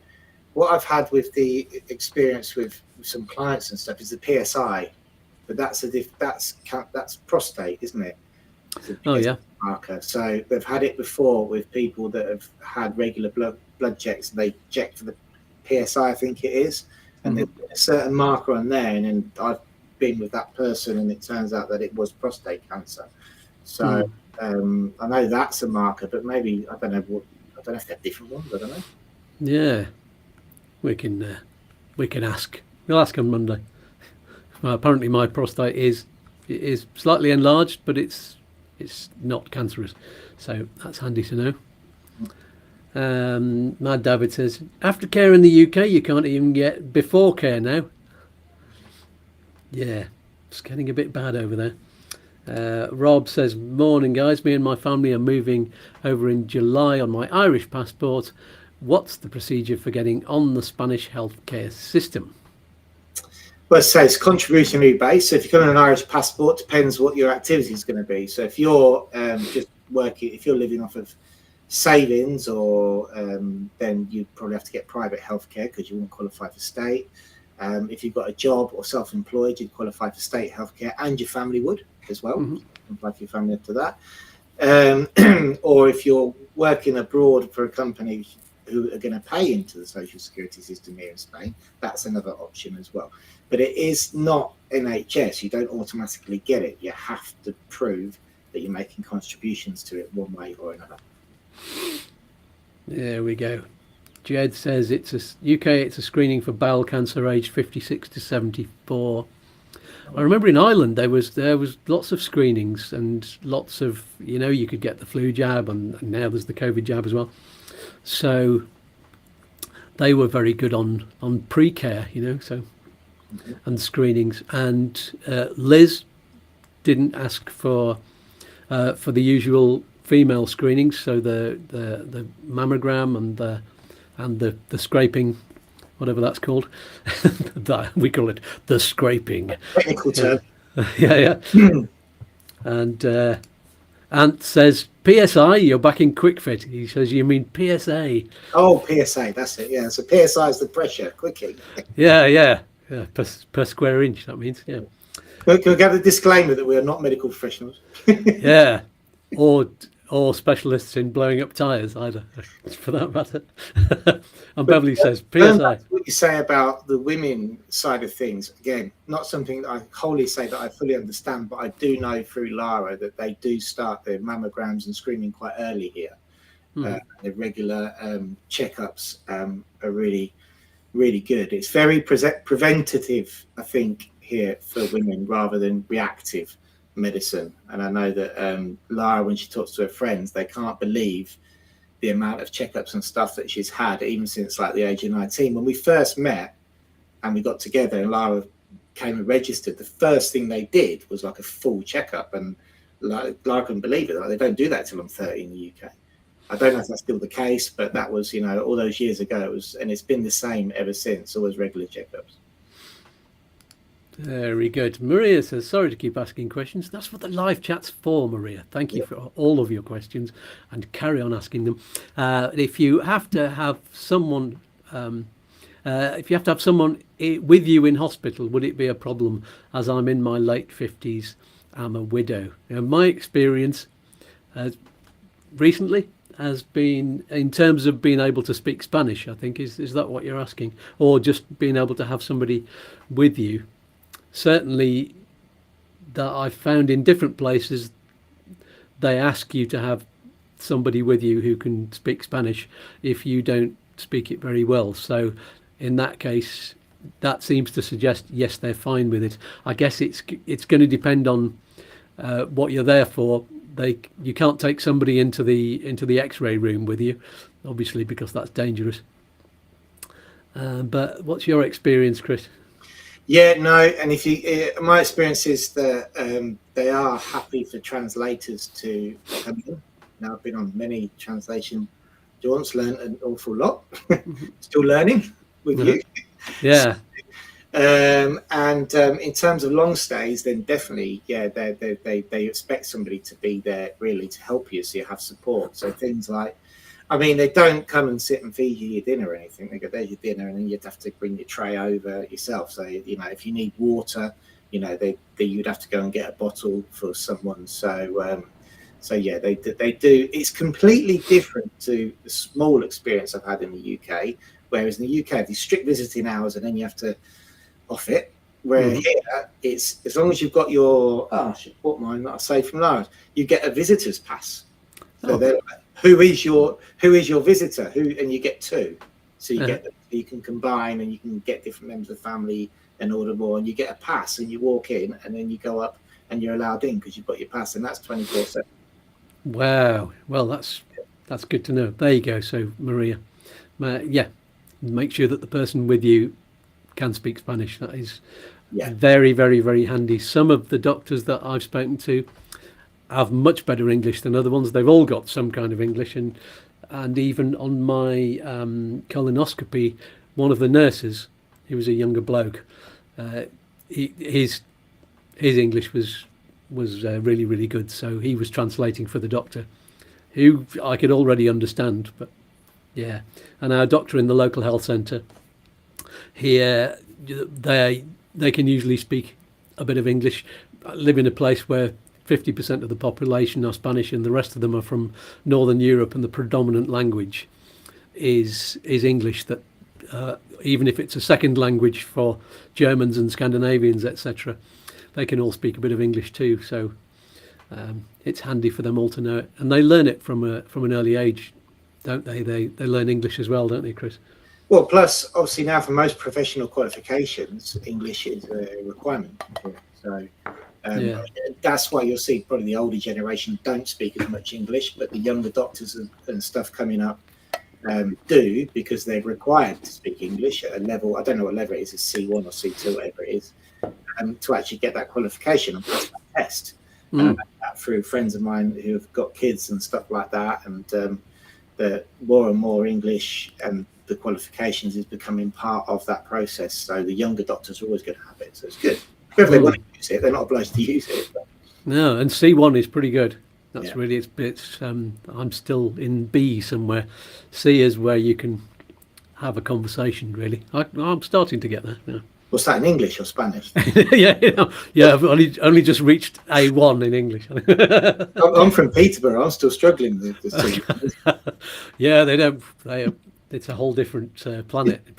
what I've had with the experience with some clients and stuff is the PSI, but that's prostate, isn't it? Oh yeah. Marker. So they've had it before with people that have had regular blood checks, and they check for the PSI, I think it is, and there's a certain marker on there, and then I've been with that person, and it turns out that it was prostate cancer. So I know that's a marker, but maybe I don't know if they have different ones. I don't know. Yeah, we can ask. We'll ask on Monday. Well, apparently my prostate is slightly enlarged, but it's not cancerous, so that's handy to know. Mad David says, aftercare in the UK, you can't even get before care now. Yeah, it's getting a bit bad over there. Rob says, morning guys, me and my family are moving over in July on my Irish passport. What's the procedure for getting on the Spanish healthcare system? Well, so it's contributionary based. So if you've got an Irish passport, depends what your activity is going to be. So if you're just working, if you're living off of savings, or then you probably have to get private healthcare because you won't qualify for state. If you've got a job or self-employed, you'd qualify for state healthcare, and your family would as well. Qualify for your family after that. Or if you're working abroad for a company who are going to pay into the social security system here in Spain, that's another option as well. But it is not NHS. You don't automatically get it. You have to prove that you're making contributions to it one way or another. There we go. Jed says it's a screening for bowel cancer aged 56 to 74. I remember in Ireland there was lots of screenings and lots of, you could get the flu jab, and now there's the COVID jab as well. So they were very good on pre-care, so and screenings. And Liz didn't ask for the usual female screenings, so the mammogram and the scraping, whatever that's called. We call it the scraping. Technical term. Yeah. And Ant says, PSI, you're back in QuickFit. He says, you mean PSA? Oh, PSA, that's it. Yeah, so PSI is the pressure, quickie. Yeah. Per square inch, that means, yeah. Can we get a disclaimer that we are not medical professionals? Yeah, or specialists in blowing up tyres either, for that matter. And Beverly says, PSI. What you say about the women side of things, again, not something that I wholly say that I fully understand, but I do know through Lara that they do start their mammograms and screening quite early here. The regular checkups are really, really good. It's very preventative, I think, here for women rather than reactive medicine. And I know that Lara, when she talks to her friends, they can't believe the amount of checkups and stuff that she's had, even since like the age of 19. When we first met and we got together and Lara came and registered, the first thing they did was like a full checkup, and Lara couldn't believe it. Like, they don't do that till I'm 30 in the UK. I don't know if that's still the case, but that was, you know, all those years ago. It was, and it's been the same ever since. Always regular checkups. Very good. Maria says, sorry to keep asking questions. That's what the live chat's for, Maria. Thank you for all of your questions, and carry on asking them. If you have to have someone, with you in hospital, would it be a problem? As I'm in my late 50s, I'm a widow. Now, my experience recently has been in terms of being able to speak Spanish, I think. Is that what you're asking? Or just being able to have somebody with you? Certainly that I've found in different places, they ask you to have somebody with you who can speak Spanish if you don't speak it very well. So in that case, that seems to suggest, yes, they're fine with it. I guess it's going to depend on what you're there for. You can't take somebody into the X-ray room with you, obviously, because that's dangerous. But what's your experience, Chris? Yeah, no, and my experience is that they are happy for translators to come in. Now, I've been on many translation jaunts, learned an awful lot, still learning with you. Yeah. And in terms of long stays, then definitely, yeah, they expect somebody to be there really to help you, so you have support. So things like, I mean, they don't come and sit and feed you your dinner or anything. They go, there's your dinner, and then you'd have to bring your tray over yourself. So, you know, if you need water, you know, you'd have to go and get a bottle for someone. So yeah, they do. It's completely different to the small experience I've had in the UK. Whereas in the UK, these strict visiting hours, and then you have to off it. Where here, it's as long as you've got your, I should put mine that I saved from Lars. You get a visitor's pass. So they're like, who is your visitor? And you get two. So you get them, you can combine, and you can get different members of the family and order more, and you get a pass, and you walk in, and then you go up, and you're allowed in because you've got your pass, and that's 24/7. Wow. Well, that's good to know. There you go. So Maria, make sure that the person with you can speak Spanish. That is very, very, very handy. Some of the doctors that I've spoken to have much better English than other ones. They've all got some kind of English, and even on my colonoscopy, one of the nurses, he was a younger bloke, his English was really, really good. So he was translating for the doctor, who I could already understand. But yeah, and our doctor in the local health centre here, they can usually speak a bit of English. I live in a place where 50% of the population are Spanish, and the rest of them are from Northern Europe, and the predominant language is English. That even if it's a second language for Germans and Scandinavians, etc., they can all speak a bit of English too. So it's handy for them all to know it, and they learn it from an early age, don't they? They learn English as well, don't they, Chris? Well, plus obviously now for most professional qualifications, English is a requirement. So that's why you'll see probably the older generation don't speak as much English, but the younger doctors and stuff coming up do, because they're required to speak English at a level, I don't know what level it is, it's C1 or C2, whatever it is, to actually get that qualification and pass that test. Through friends of mine who have got kids and stuff like that, and the more and more English and the qualifications is becoming part of that process. So the younger doctors are always going to have it. So it's good. If they want to use it, they're not obliged to use it. But. No, and C1 is pretty good. That's really, it's I'm still in B somewhere. C is where you can have a conversation, really. I'm starting to get there. Yeah. What's that, in English or Spanish? I've only just reached A1 in English. I'm from Peterborough. I'm still struggling with this thing. Yeah, they don't. It's a whole different planet in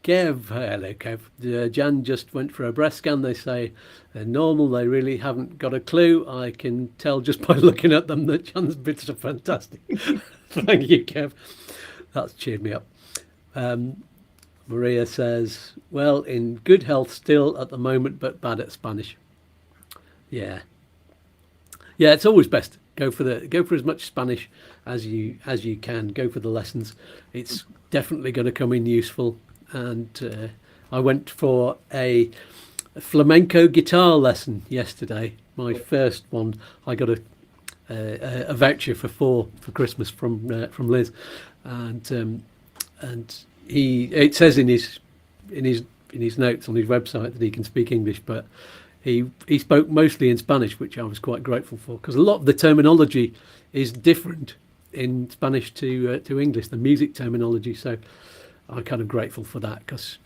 Kev, hello Kev. Jan just went for a breast scan. They say they're normal. They really haven't got a clue. I can tell just by looking at them that Jan's bits are fantastic. Thank you, Kev. That's cheered me up. Maria says, well, in good health still at the moment, but bad at Spanish. Yeah, it's always best. Go for as much Spanish as you can. Go for the lessons. It's definitely going to come in useful. And I went for a flamenco guitar lesson yesterday. My first one. I got a voucher for 4 for Christmas from Liz, and it says in his notes on his website that he can speak English, but he spoke mostly in Spanish, which I was quite grateful for, because a lot of the terminology is different in Spanish to English, the music terminology. So I'm kind of grateful for that, because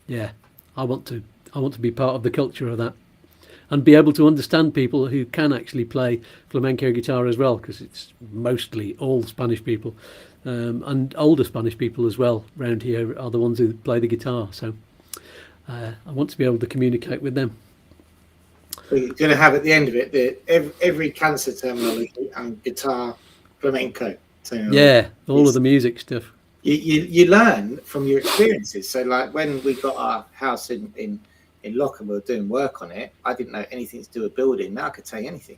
I want to be part of the culture of that and be able to understand people who can actually play flamenco guitar as well, because it's mostly all Spanish people, and older Spanish people as well around here are the ones who play the guitar. So I want to be able to communicate with them. We're going to have at the end of it every cancer terminology and guitar flamenco terminology. Yeah, all of the music stuff. You learn from your experiences. So like when we got our house in Lock and we were doing work on it, I didn't know anything to do with building. Now I could tell you anything.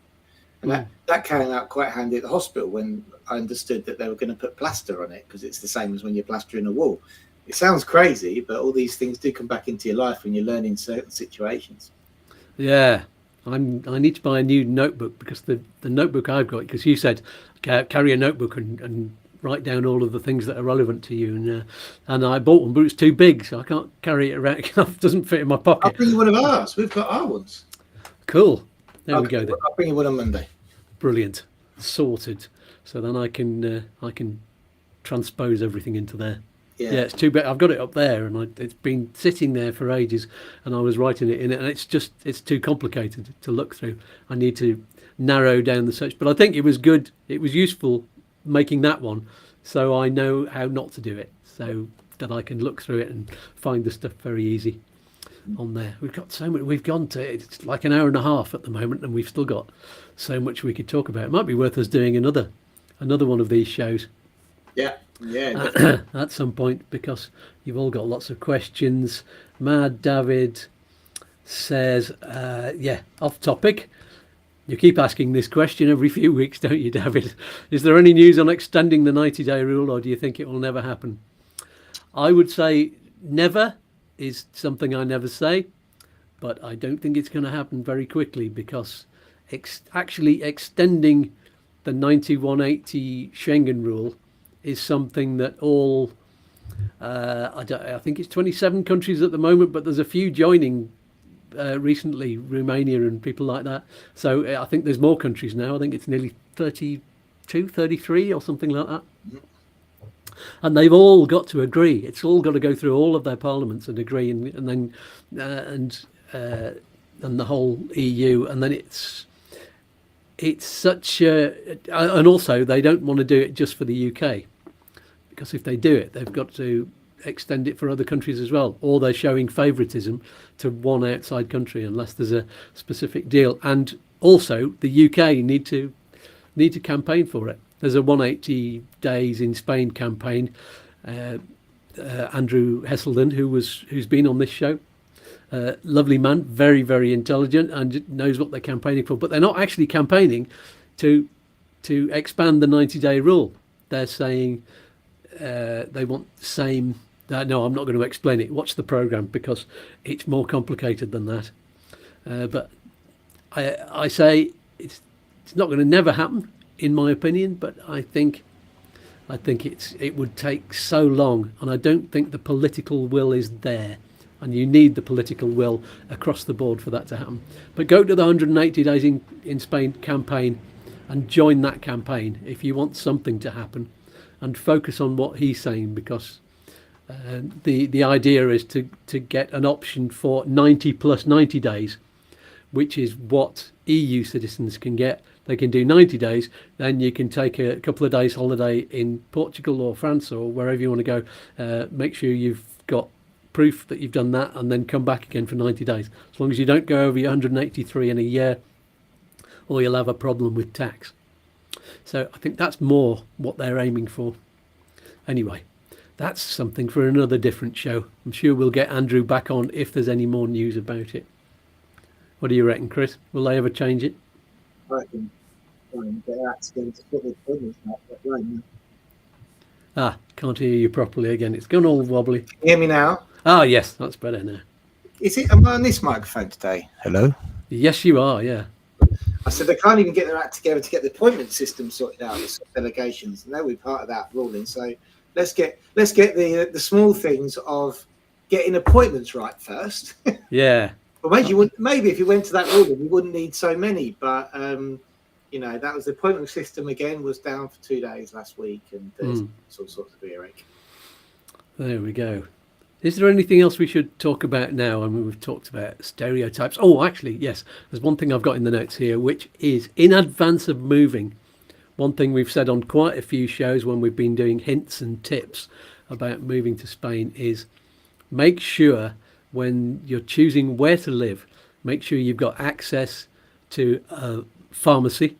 And that came out quite handy at the hospital when I understood that they were going to put plaster on it, because it's the same as when you're plastering a wall. It sounds crazy, but all these things do come back into your life when you're learning certain situations. Yeah, I need to buy a new notebook, because the notebook I've got, because you said carry a notebook and write down all of the things that are relevant to you, and I bought one, but it's too big, so I can't carry it around. It doesn't fit in my pocket. I'll bring you one of ours. We've got our ones. Cool. There we go then. I'll bring you one on Monday. Brilliant. Sorted. So then I can transpose everything into there. Yeah, it's too big. I've got it up there, and it's been sitting there for ages, and I was writing it in it, and it's too complicated to look through. I need to narrow down the search, but I think it was good. It was useful making that one, so I know how not to do it, so that I can look through it and find the stuff very easy on there. We've got so much. We've gone to, it's like an hour and a half at the moment, and we've still got so much we could talk about. It might be worth us doing another one of these shows. Yeah. At some point, because you've all got lots of questions. Mad David says, off topic. You keep asking this question every few weeks, don't you, David? Is there any news on extending the 90-day rule, or do you think it will never happen? I would say never is something I never say, but I don't think it's going to happen very quickly, because actually extending the 9180 Schengen rule is something that all, I think it's 27 countries at the moment, but there's a few joining recently, Romania and people like that. So I think there's more countries now. I think it's nearly 32, 33 or something like that. And they've all got to agree. It's all got to go through all of their parliaments and agree, and then the whole EU, and then it's such a, and also they don't want to do it just for the UK, because if they do it, they've got to extend it for other countries as well, or they're showing favouritism to one outside country unless there's a specific deal. And also the UK need to campaign for it. There's a 180 days in Spain campaign. Andrew Hesselden, who's been on this show, lovely man, very, very intelligent, and knows what they're campaigning for. But they're not actually campaigning to expand the 90-day rule. They're saying they want the same. No, I'm not going to explain it. Watch the programme, because it's more complicated than that. But I say it's not going to never happen, in my opinion. But I think it would take so long, and I don't think the political will is there. And you need the political will across the board for that to happen. But go to the 180 days in Spain campaign and join that campaign if you want something to happen, and focus on what he's saying, because the idea is to get an option for 90 plus 90 days, which is what EU citizens can get. They can do 90 days, then you can take a couple of days holiday in Portugal or France or wherever you want to go. Make sure you've got proof that you've done that, and then come back again for 90 days. As long as you don't go over your 183 in a year, or you'll have a problem with tax. So I think that's more what they're aiming for. Anyway, that's something for another different show. I'm sure we'll get Andrew back on if there's any more news about it. What do you reckon, Chris? Will they ever change it? I reckon get our acts together to put the appointments out, but right now. Ah, can't hear you properly again. It's gone all wobbly. Can you hear me now? Ah, yes, that's better now. Am I on this microphone today? Hello? Yes, you are, yeah. I said they can't even get their act together to get the appointment system sorted out, the delegations. And they'll be part of that ruling. So let's get the small things of getting appointments right first. Yeah. Well, maybe if you went to that ruling, you wouldn't need so many. But that was the appointment system again was down for 2 days last week, and there's all sorts of earache. There we go. Is there anything else we should talk about now? I mean, we've talked about stereotypes. Oh, actually, yes. There's one thing I've got in the notes here, which is in advance of moving. One thing we've said on quite a few shows when we've been doing hints and tips about moving to Spain is make sure when you're choosing where to live, make sure you've got access to a pharmacy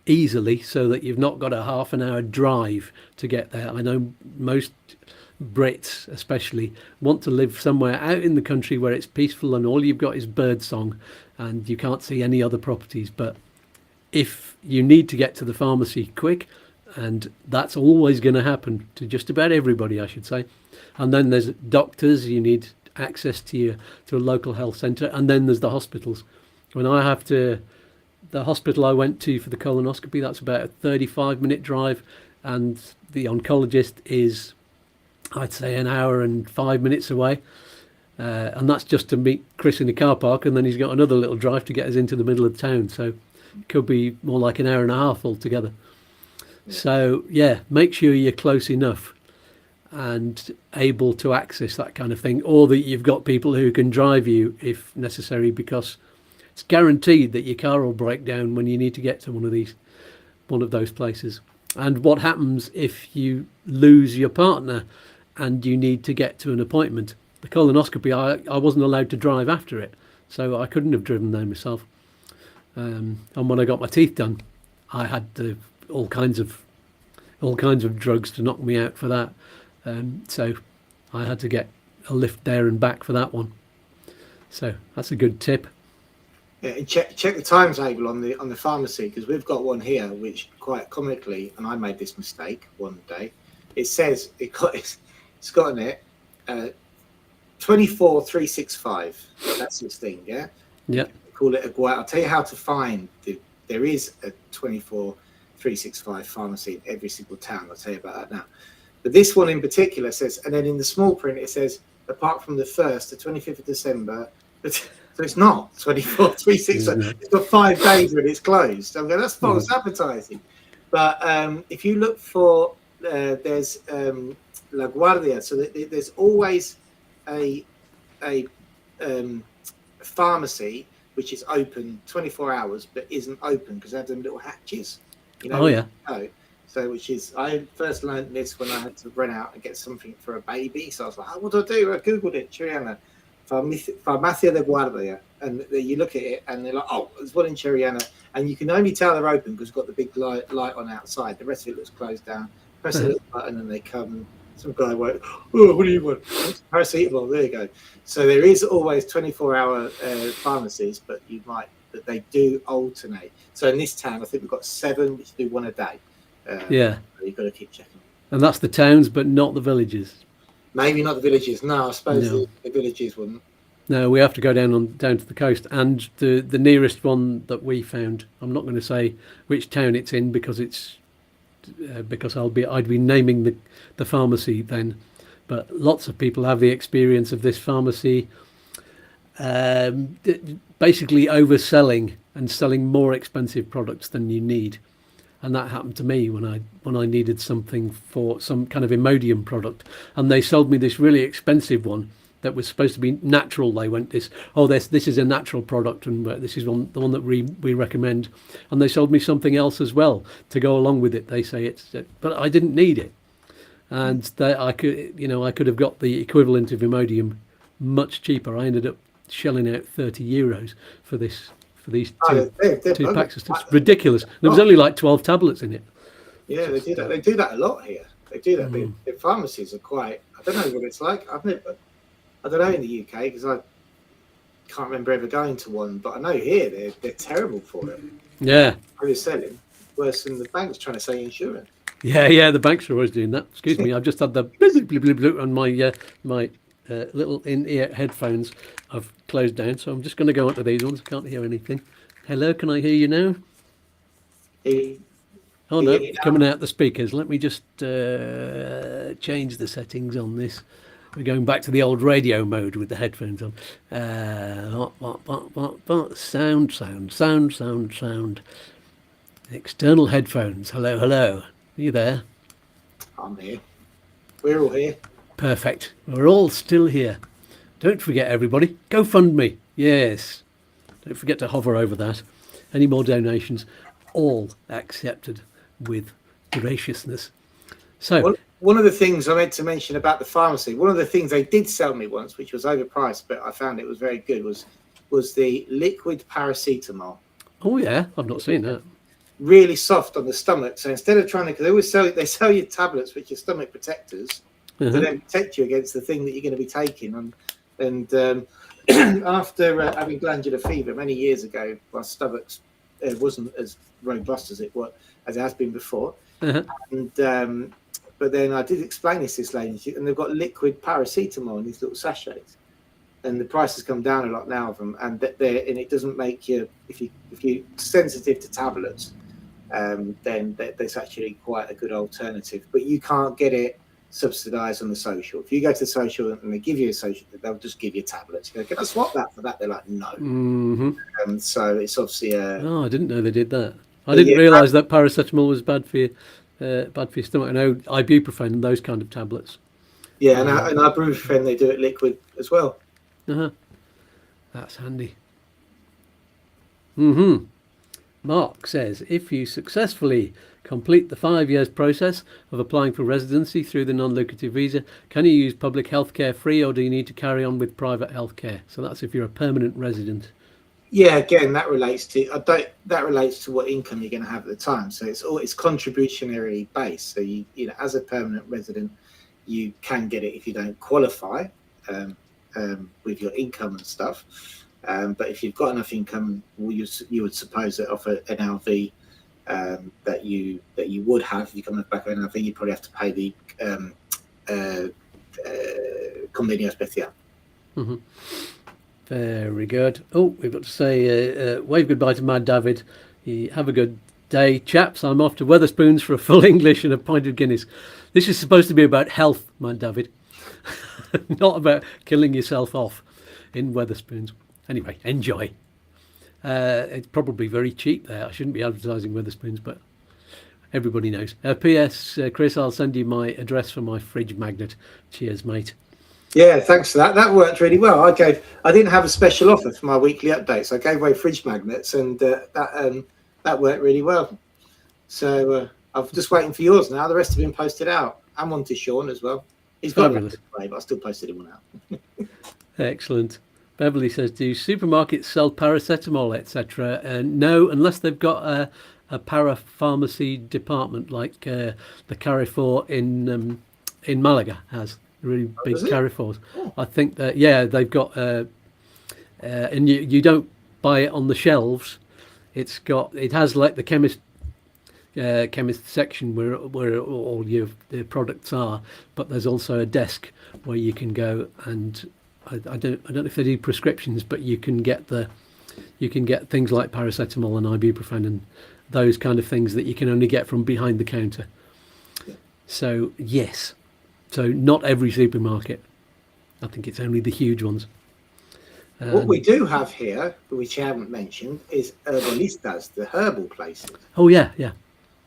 easily so that you've not got a half an hour drive to get there. I know most Brits especially want to live somewhere out in the country where it's peaceful and all you've got is bird song and you can't see any other properties. But if you need to get to the pharmacy quick, and that's always going to happen to just about everybody, I should say, and then there's doctors, you need access to a local health centre, and then there's the hospitals. When I have to, the hospital I went to for the colonoscopy, that's about a 35-minute drive, and the oncologist is, I'd say, an hour and 5 minutes away, and that's just to meet Chris in the car park, and then he's got another little drive to get us into the middle of town, so it could be more like an hour and a half altogether. So yeah, make sure you're close enough and able to access that kind of thing, or that you've got people who can drive you if necessary, because it's guaranteed that your car will break down when you need to get to one of those places. And what happens if you lose your partner and you need to get to an appointment? The colonoscopy, I wasn't allowed to drive after it, so I couldn't have driven there myself. And when I got my teeth done, I had all kinds of drugs to knock me out for that. So I had to get a lift there and back for that one. So that's a good tip. Yeah, check the timetable on the pharmacy, because we've got one here which quite comically, and I made this mistake one day. It says it's got in it 24,365. That's its thing, yeah. Yeah. Call it a guide. I'll tell you how to find there is a 24,365 pharmacy in every single town. I'll tell you about that now. But this one in particular says, and then in the small print it says, apart from the 1st to 25th of December. So it's not 24,365. It's got 5 days when it's closed. I'm going, that's false advertising. But if you look for, there's La Guardia. So there's always a pharmacy which is open 24 hours but isn't open because they have them little hatches. Oh yeah. So which is, I first learned this when I had to run out and get something for a baby. So I was like, oh, what do I do? I googled it, Chiriana. Farmacia de Guardia, and you look at it and they're like, oh, there's one in Chiriana, and you can only tell they're open because it's got the big light on outside. The rest of it looks closed down. Press the little button and they come. Some guy went, oh, what do you want? Paracetamol. There you go. So there is always 24-hour pharmacies, but they do alternate. So in this town, I think we've got 7 which do one a day. Yeah. So you've got to keep checking. And that's the towns, but not the villages. Maybe not the villages. No, I suppose the villages wouldn't. No, we have to go down to the coast. And the nearest one that we found, I'm not going to say which town it's in because I'd be naming the pharmacy then. But lots of people have the experience of this pharmacy basically overselling and selling more expensive products than you need. And that happened to me when I needed something for some kind of Imodium product, and they sold me this really expensive one that was supposed to be natural. They went this is a natural product, and this is the one that we recommend. And they sold me something else as well to go along with it. They say but I didn't need it. and I could have got the equivalent of Imodium much cheaper. I ended up shelling out €30 for these two packs. It's ridiculous. There was only like 12 tablets in it. Yeah, they do that. They do that a lot here. They do that. The pharmacies are quite. I don't know what it's like. I don't know in the UK because I can't remember ever going to one. But I know here they're terrible for it. Yeah, They're selling worse than the banks trying to say insurance. Yeah, the banks are always doing that. Excuse me, I've just had the blue on my little in-ear headphones. I've closed down, so I'm just going to go onto these ones. I can't hear anything. Hello, can I hear you now? Oh no, it's coming out the speakers. Let me just change the settings on this. We're going back to the old radio mode with the headphones on. Sound. External headphones. Hello. Are you there? I'm here. We're all here. Perfect. We're all still here. Don't forget, everybody, GoFundMe. Yes. Don't forget to hover over that. Any more donations, all accepted with graciousness. So, one of the things I meant to mention about the pharmacy, one of the things they did sell me once, which was overpriced, but I found it was very good, was the liquid paracetamol. Oh yeah, I've not seen that. Really soft on the stomach. So instead of trying to, because they sell you tablets which are stomach protectors to then protect you against the thing that you're going to be taking. And after having glandular fever many years ago, my stomach wasn't as robust as it has been before. And but then I did explain this lady, and they've got liquid paracetamol in these little sachets, and the price has come down a lot now of them. And it doesn't make you, if you're sensitive to tablets, then there's actually quite a good alternative. But you can't get it subsidised on the social. If you go to the social and they give you a social, they'll just give you tablets. You go, can I swap that for that? They're like, no. So it's obviously I didn't know they did that. I didn't realise that paracetamol was bad for your stomach. I know ibuprofen and those kind of tablets. Yeah, and ibuprofen, they do it liquid as well. That's handy. Mark says, if you successfully complete the 5 years process of applying for residency through the non-lucrative visa, can you use public healthcare free, or do you need to carry on with private healthcare? So that's if you're a permanent resident. Yeah, again, that relates to what income you're going to have at the time. So it's contributionary based. So you as a permanent resident, you can get it if you don't qualify with your income and stuff. But if you've got enough income, you would suppose that off an LV that you would have, if you come back on LV, you probably have to pay the convenio especial. Very good. Oh, we've got to say wave goodbye to Mad David. Have a good day, chaps. I'm off to Wetherspoons for a full English and a pint of Guinness. This is supposed to be about health, Mad David, not about killing yourself off in Wetherspoons. Anyway, enjoy. It's probably very cheap there. I shouldn't be advertising Wetherspoons, but everybody knows. P.S. Chris, I'll send you my address for my fridge magnet. Cheers, mate. Yeah, thanks for that. That worked really well. I didn't have a special offer for my weekly updates. I gave away fridge magnets, and that worked really well. So I'm just waiting for yours now. The rest have been posted out. I'm on to Sean as well. He's got it away, but I still posted him one out. Excellent. Beverly says, do supermarkets sell paracetamol, etc.? No, unless they've got a parapharmacy department like the Carrefour in Malaga has. Really big Carrefours. I think that they've got and you don't buy it on the shelves. It has like the chemist section where all your products are, but there's also a desk where you can go and I don't know if they do prescriptions, but you can get things like paracetamol and ibuprofen and those kind of things that you can only get from behind the counter. So yes. So not every supermarket. I think it's only the huge ones. What we do have here, which I haven't mentioned, is herbalistas, the herbal places. Oh yeah.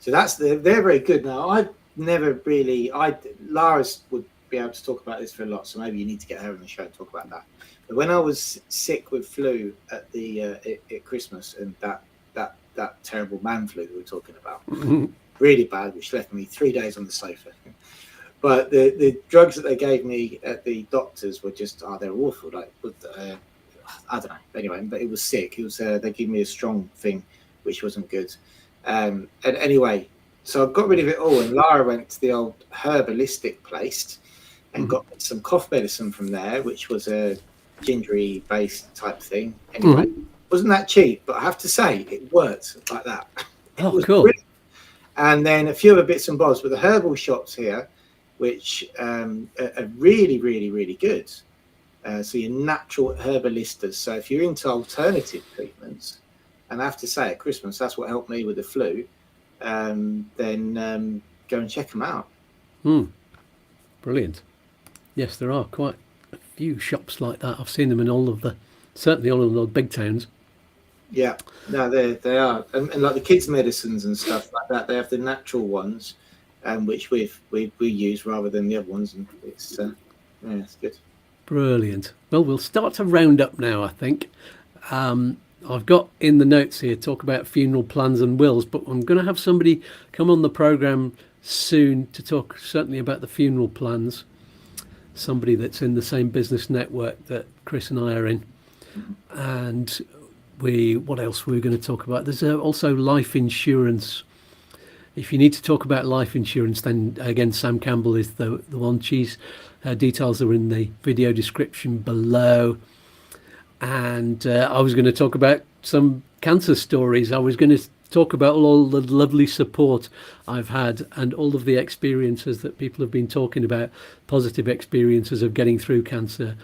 So they're very good. Now Lara's would be able to talk about this for a lot, so maybe you need to get her on the show and talk about that. But when I was sick with flu at at Christmas, and that terrible man flu that we were talking about, really bad, which left me 3 days on the sofa. But the drugs that they gave me at the doctors were just, they're awful. Like, I don't know. Anyway, but it was sick. It was, they gave me a strong thing, which wasn't good. And anyway, so I got rid of it all. And Lara went to the old herbalistic place and got some cough medicine from there, which was a gingery based type thing. Anyway, wasn't that cheap, but I have to say it worked like that. Oh, was cool. brilliant. And then a few other bits and bobs, but the herbal shops here, which are really, really, really good. So your natural herbalistas. So if you're into alternative treatments, and I have to say at Christmas, that's what helped me with the flu, then go and check them out. Brilliant. Yes, there are quite a few shops like that. I've seen them in certainly all of the big towns. Yeah, no, they are. And like the kids' medicines and stuff like that, they have the natural ones, which we use rather than the other ones. And it's good. Brilliant. Well, we'll start to round up now, I think. I've got in the notes here talk about funeral plans and wills, but I'm going to have somebody come on the programme soon to talk certainly about the funeral plans. Somebody that's in the same business network that Chris and I are in. And what else were we going to talk about? There's also life insurance. If you need to talk about life insurance, then again, Sam Campbell is the one. Her details are in the video description below. And I was going to talk about some cancer stories. I was going to talk about all the lovely support I've had and all of the experiences that people have been talking about, positive experiences of getting through cancer.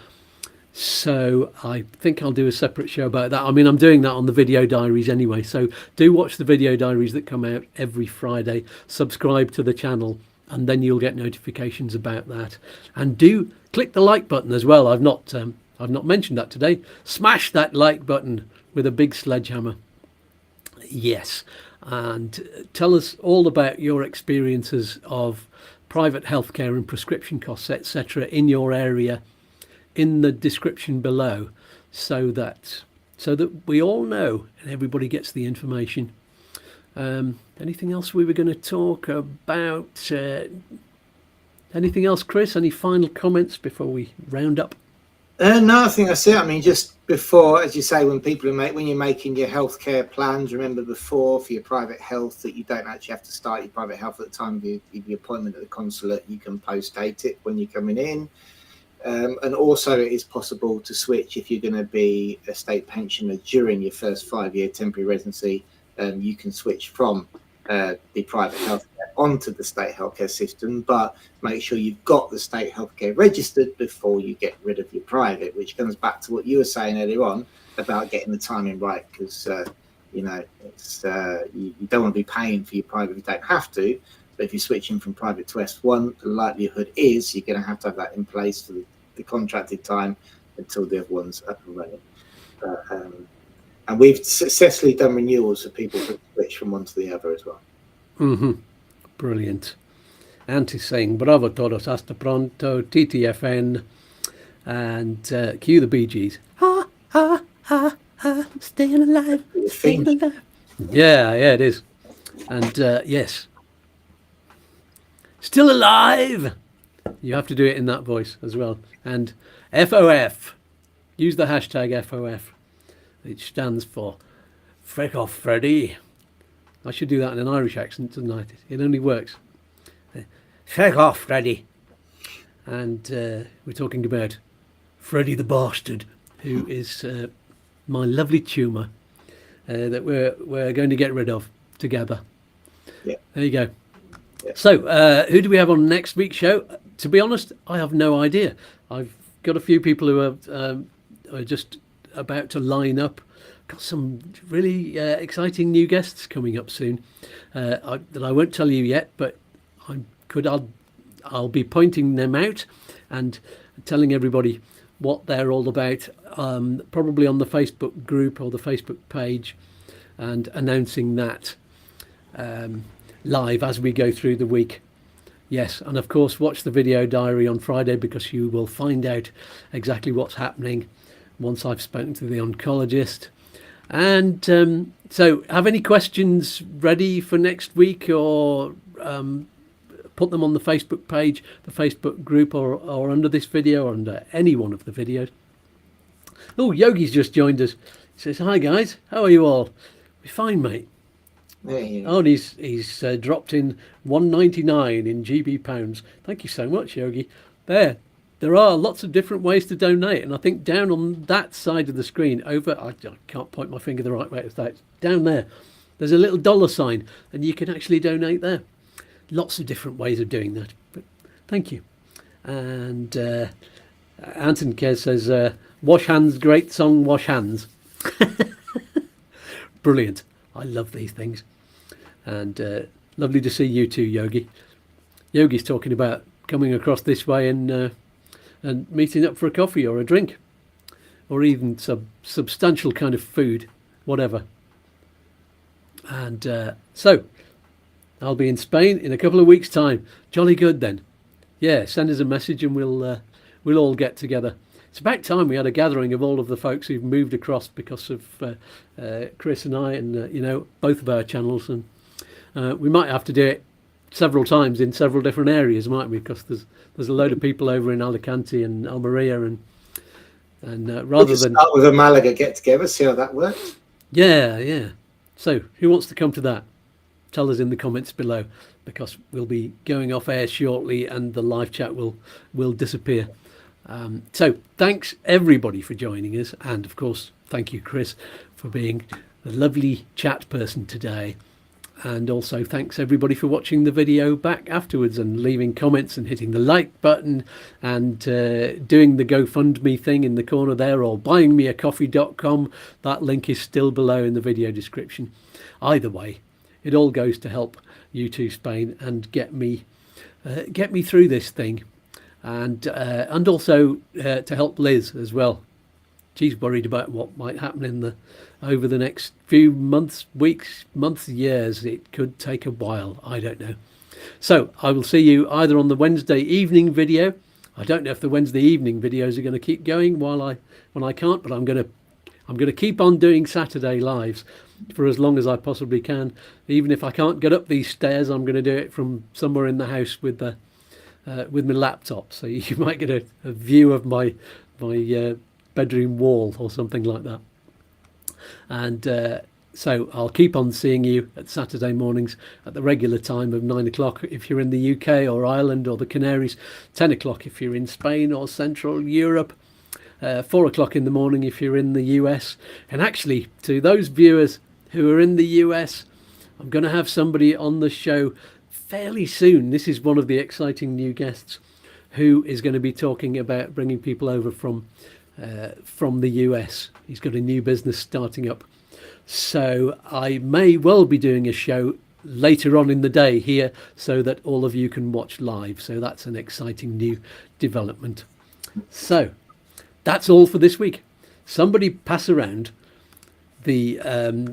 So I think I'll do a separate show about that. I mean, I'm doing that on the video diaries anyway. So do watch the video diaries that come out every Friday. Subscribe to the channel and then you'll get notifications about that. And do click the like button as well. I've not mentioned that today. Smash that like button with a big sledgehammer. Yes. And tell us all about your experiences of private healthcare and prescription costs, etc. in your area in the description below, so that we all know and everybody gets the information. Anything else we were going to talk about? Anything else, Chris? Any final comments before we round up? No, I think that's it. I mean, just before, as you say, when you're making your healthcare plans, remember before for your private health that you don't actually have to start your private health at the time of your appointment at the consulate. You can post-date it when you're coming in. And also it is possible to switch if you're going to be a state pensioner during your first 5-year temporary residency. You can switch from the private healthcare onto the state healthcare system, but make sure you've got the state healthcare registered before you get rid of your private, which comes back to what you were saying earlier on about getting the timing right, because it's you don't want to be paying for your private if you don't have to. But if you're switching from private to S1, the likelihood is you're going to have that in place for the contracted time until the other one's up and running. And we've successfully done renewals for people who switch from one to the other as well. Brilliant. Auntie saying, bravo todos, hasta pronto, TTFN, and cue the Bee Gees. Ha, ha, ha, ha, staying alive, staying alive. Yeah, it is. And yes. Still alive. You have to do it in that voice as well. And FOF. Use the hashtag FOF, which stands for Freck Off Freddy. I should do that in an Irish accent tonight. It only works. Freck Off Freddy. And we're talking about Freddy the Bastard, who is my lovely tumour that we're going to get rid of together. Yeah. There you go. So, who do we have on next week's show? To be honest, I have no idea. I've got a few people who are just about to line up. Got some really exciting new guests coming up soon that I won't tell you yet, but I'll be pointing them out and telling everybody what they're all about, probably on the Facebook group or the Facebook page, and announcing that live as we go through the week. Yes, and of course watch the video diary on Friday, because you will find out exactly what's happening once I've spoken to the oncologist. And so have any questions ready for next week, or put them on the Facebook page, the Facebook group, or under this video, or under any one of the videos. Oh, Yogi's just joined us. He says, "Hi guys, how are you all?" We're fine, mate. There you go. Oh, and he's dropped in 1.99 in GB pounds. Thank you so much, Yogi. There are lots of different ways to donate, and I think down on that side of the screen, I can't point my finger the right way. It's down there. There's a little dollar sign, and you can actually donate there. Lots of different ways of doing that. But thank you. And Anton Kez says, "Wash hands, great song, wash hands." Brilliant. I love these things. And lovely to see you too, Yogi. Yogi's talking about coming across this way and meeting up for a coffee or a drink, or even some substantial kind of food, whatever. And so I'll be in Spain in a couple of weeks' time. Jolly good then. Yeah, send us a message and we'll all get together. It's about time we had a gathering of all of the folks who've moved across because of Chris and I, and both of our channels. And we might have to do it several times in several different areas, might we? Because there's a load of people over in Alicante and Almeria, and rather than start with a Malaga get together, see how that works. Yeah. So who wants to come to that? Tell us in the comments below, because we'll be going off air shortly and the live chat will disappear. So thanks everybody for joining us, and of course thank you, Chris, for being a lovely chat person today. And also thanks everybody for watching the video back afterwards and leaving comments and hitting the like button and doing the GoFundMe thing in the corner there, or buyingmeacoffee.com. That link is still below in the video description. Either way, it all goes to help YouTooSpain and get me through this thing, and also to help Liz as well. She's worried about what might happen over the next few months, weeks, years. It could take a while. I don't know. So I will see you either on the Wednesday evening video. I don't know if the Wednesday evening videos are going to keep going when I can't, but I'm going to keep on doing Saturday lives for as long as I possibly can. Even if I can't get up these stairs, I'm going to do it from somewhere in the house with my laptop. So you might get a view of my bedroom wall or something like that. And so I'll keep on seeing you at Saturday mornings at the regular time of 9 o'clock if you're in the UK or Ireland or the Canaries, 10 o'clock if you're in Spain or Central Europe, 4 o'clock in the morning if you're in the US. And actually, to those viewers who are in the US, I'm going to have somebody on the show fairly soon. This is one of the exciting new guests who is going to be talking about bringing people over from the US. He's got a new business starting up, so I may well be doing a show later on in the day here so that all of you can watch live. So that's an exciting new development. So that's all for this week. Somebody pass around the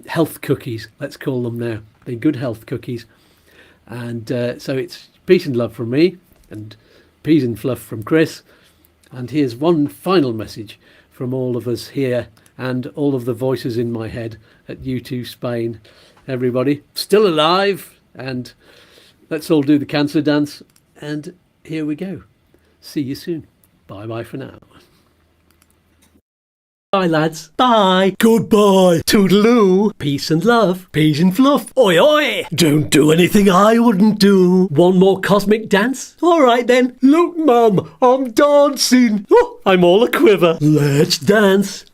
health cookies, let's call them now, the good health cookies. And so it's peace and love from me, and peas and fluff from Chris. And here's one final message from all of us here and all of the voices in my head at YouTooSpain. Everybody, still alive, and let's all do the cancer dance. And here we go. See you soon. Bye-bye for now. Bye, lads. Bye. Goodbye. Toodaloo. Peace and love. Peas and fluff. Oi, oi. Don't do anything I wouldn't do. One more cosmic dance? All right, then. Look, Mum, I'm dancing. Oh, I'm all a quiver. Let's dance.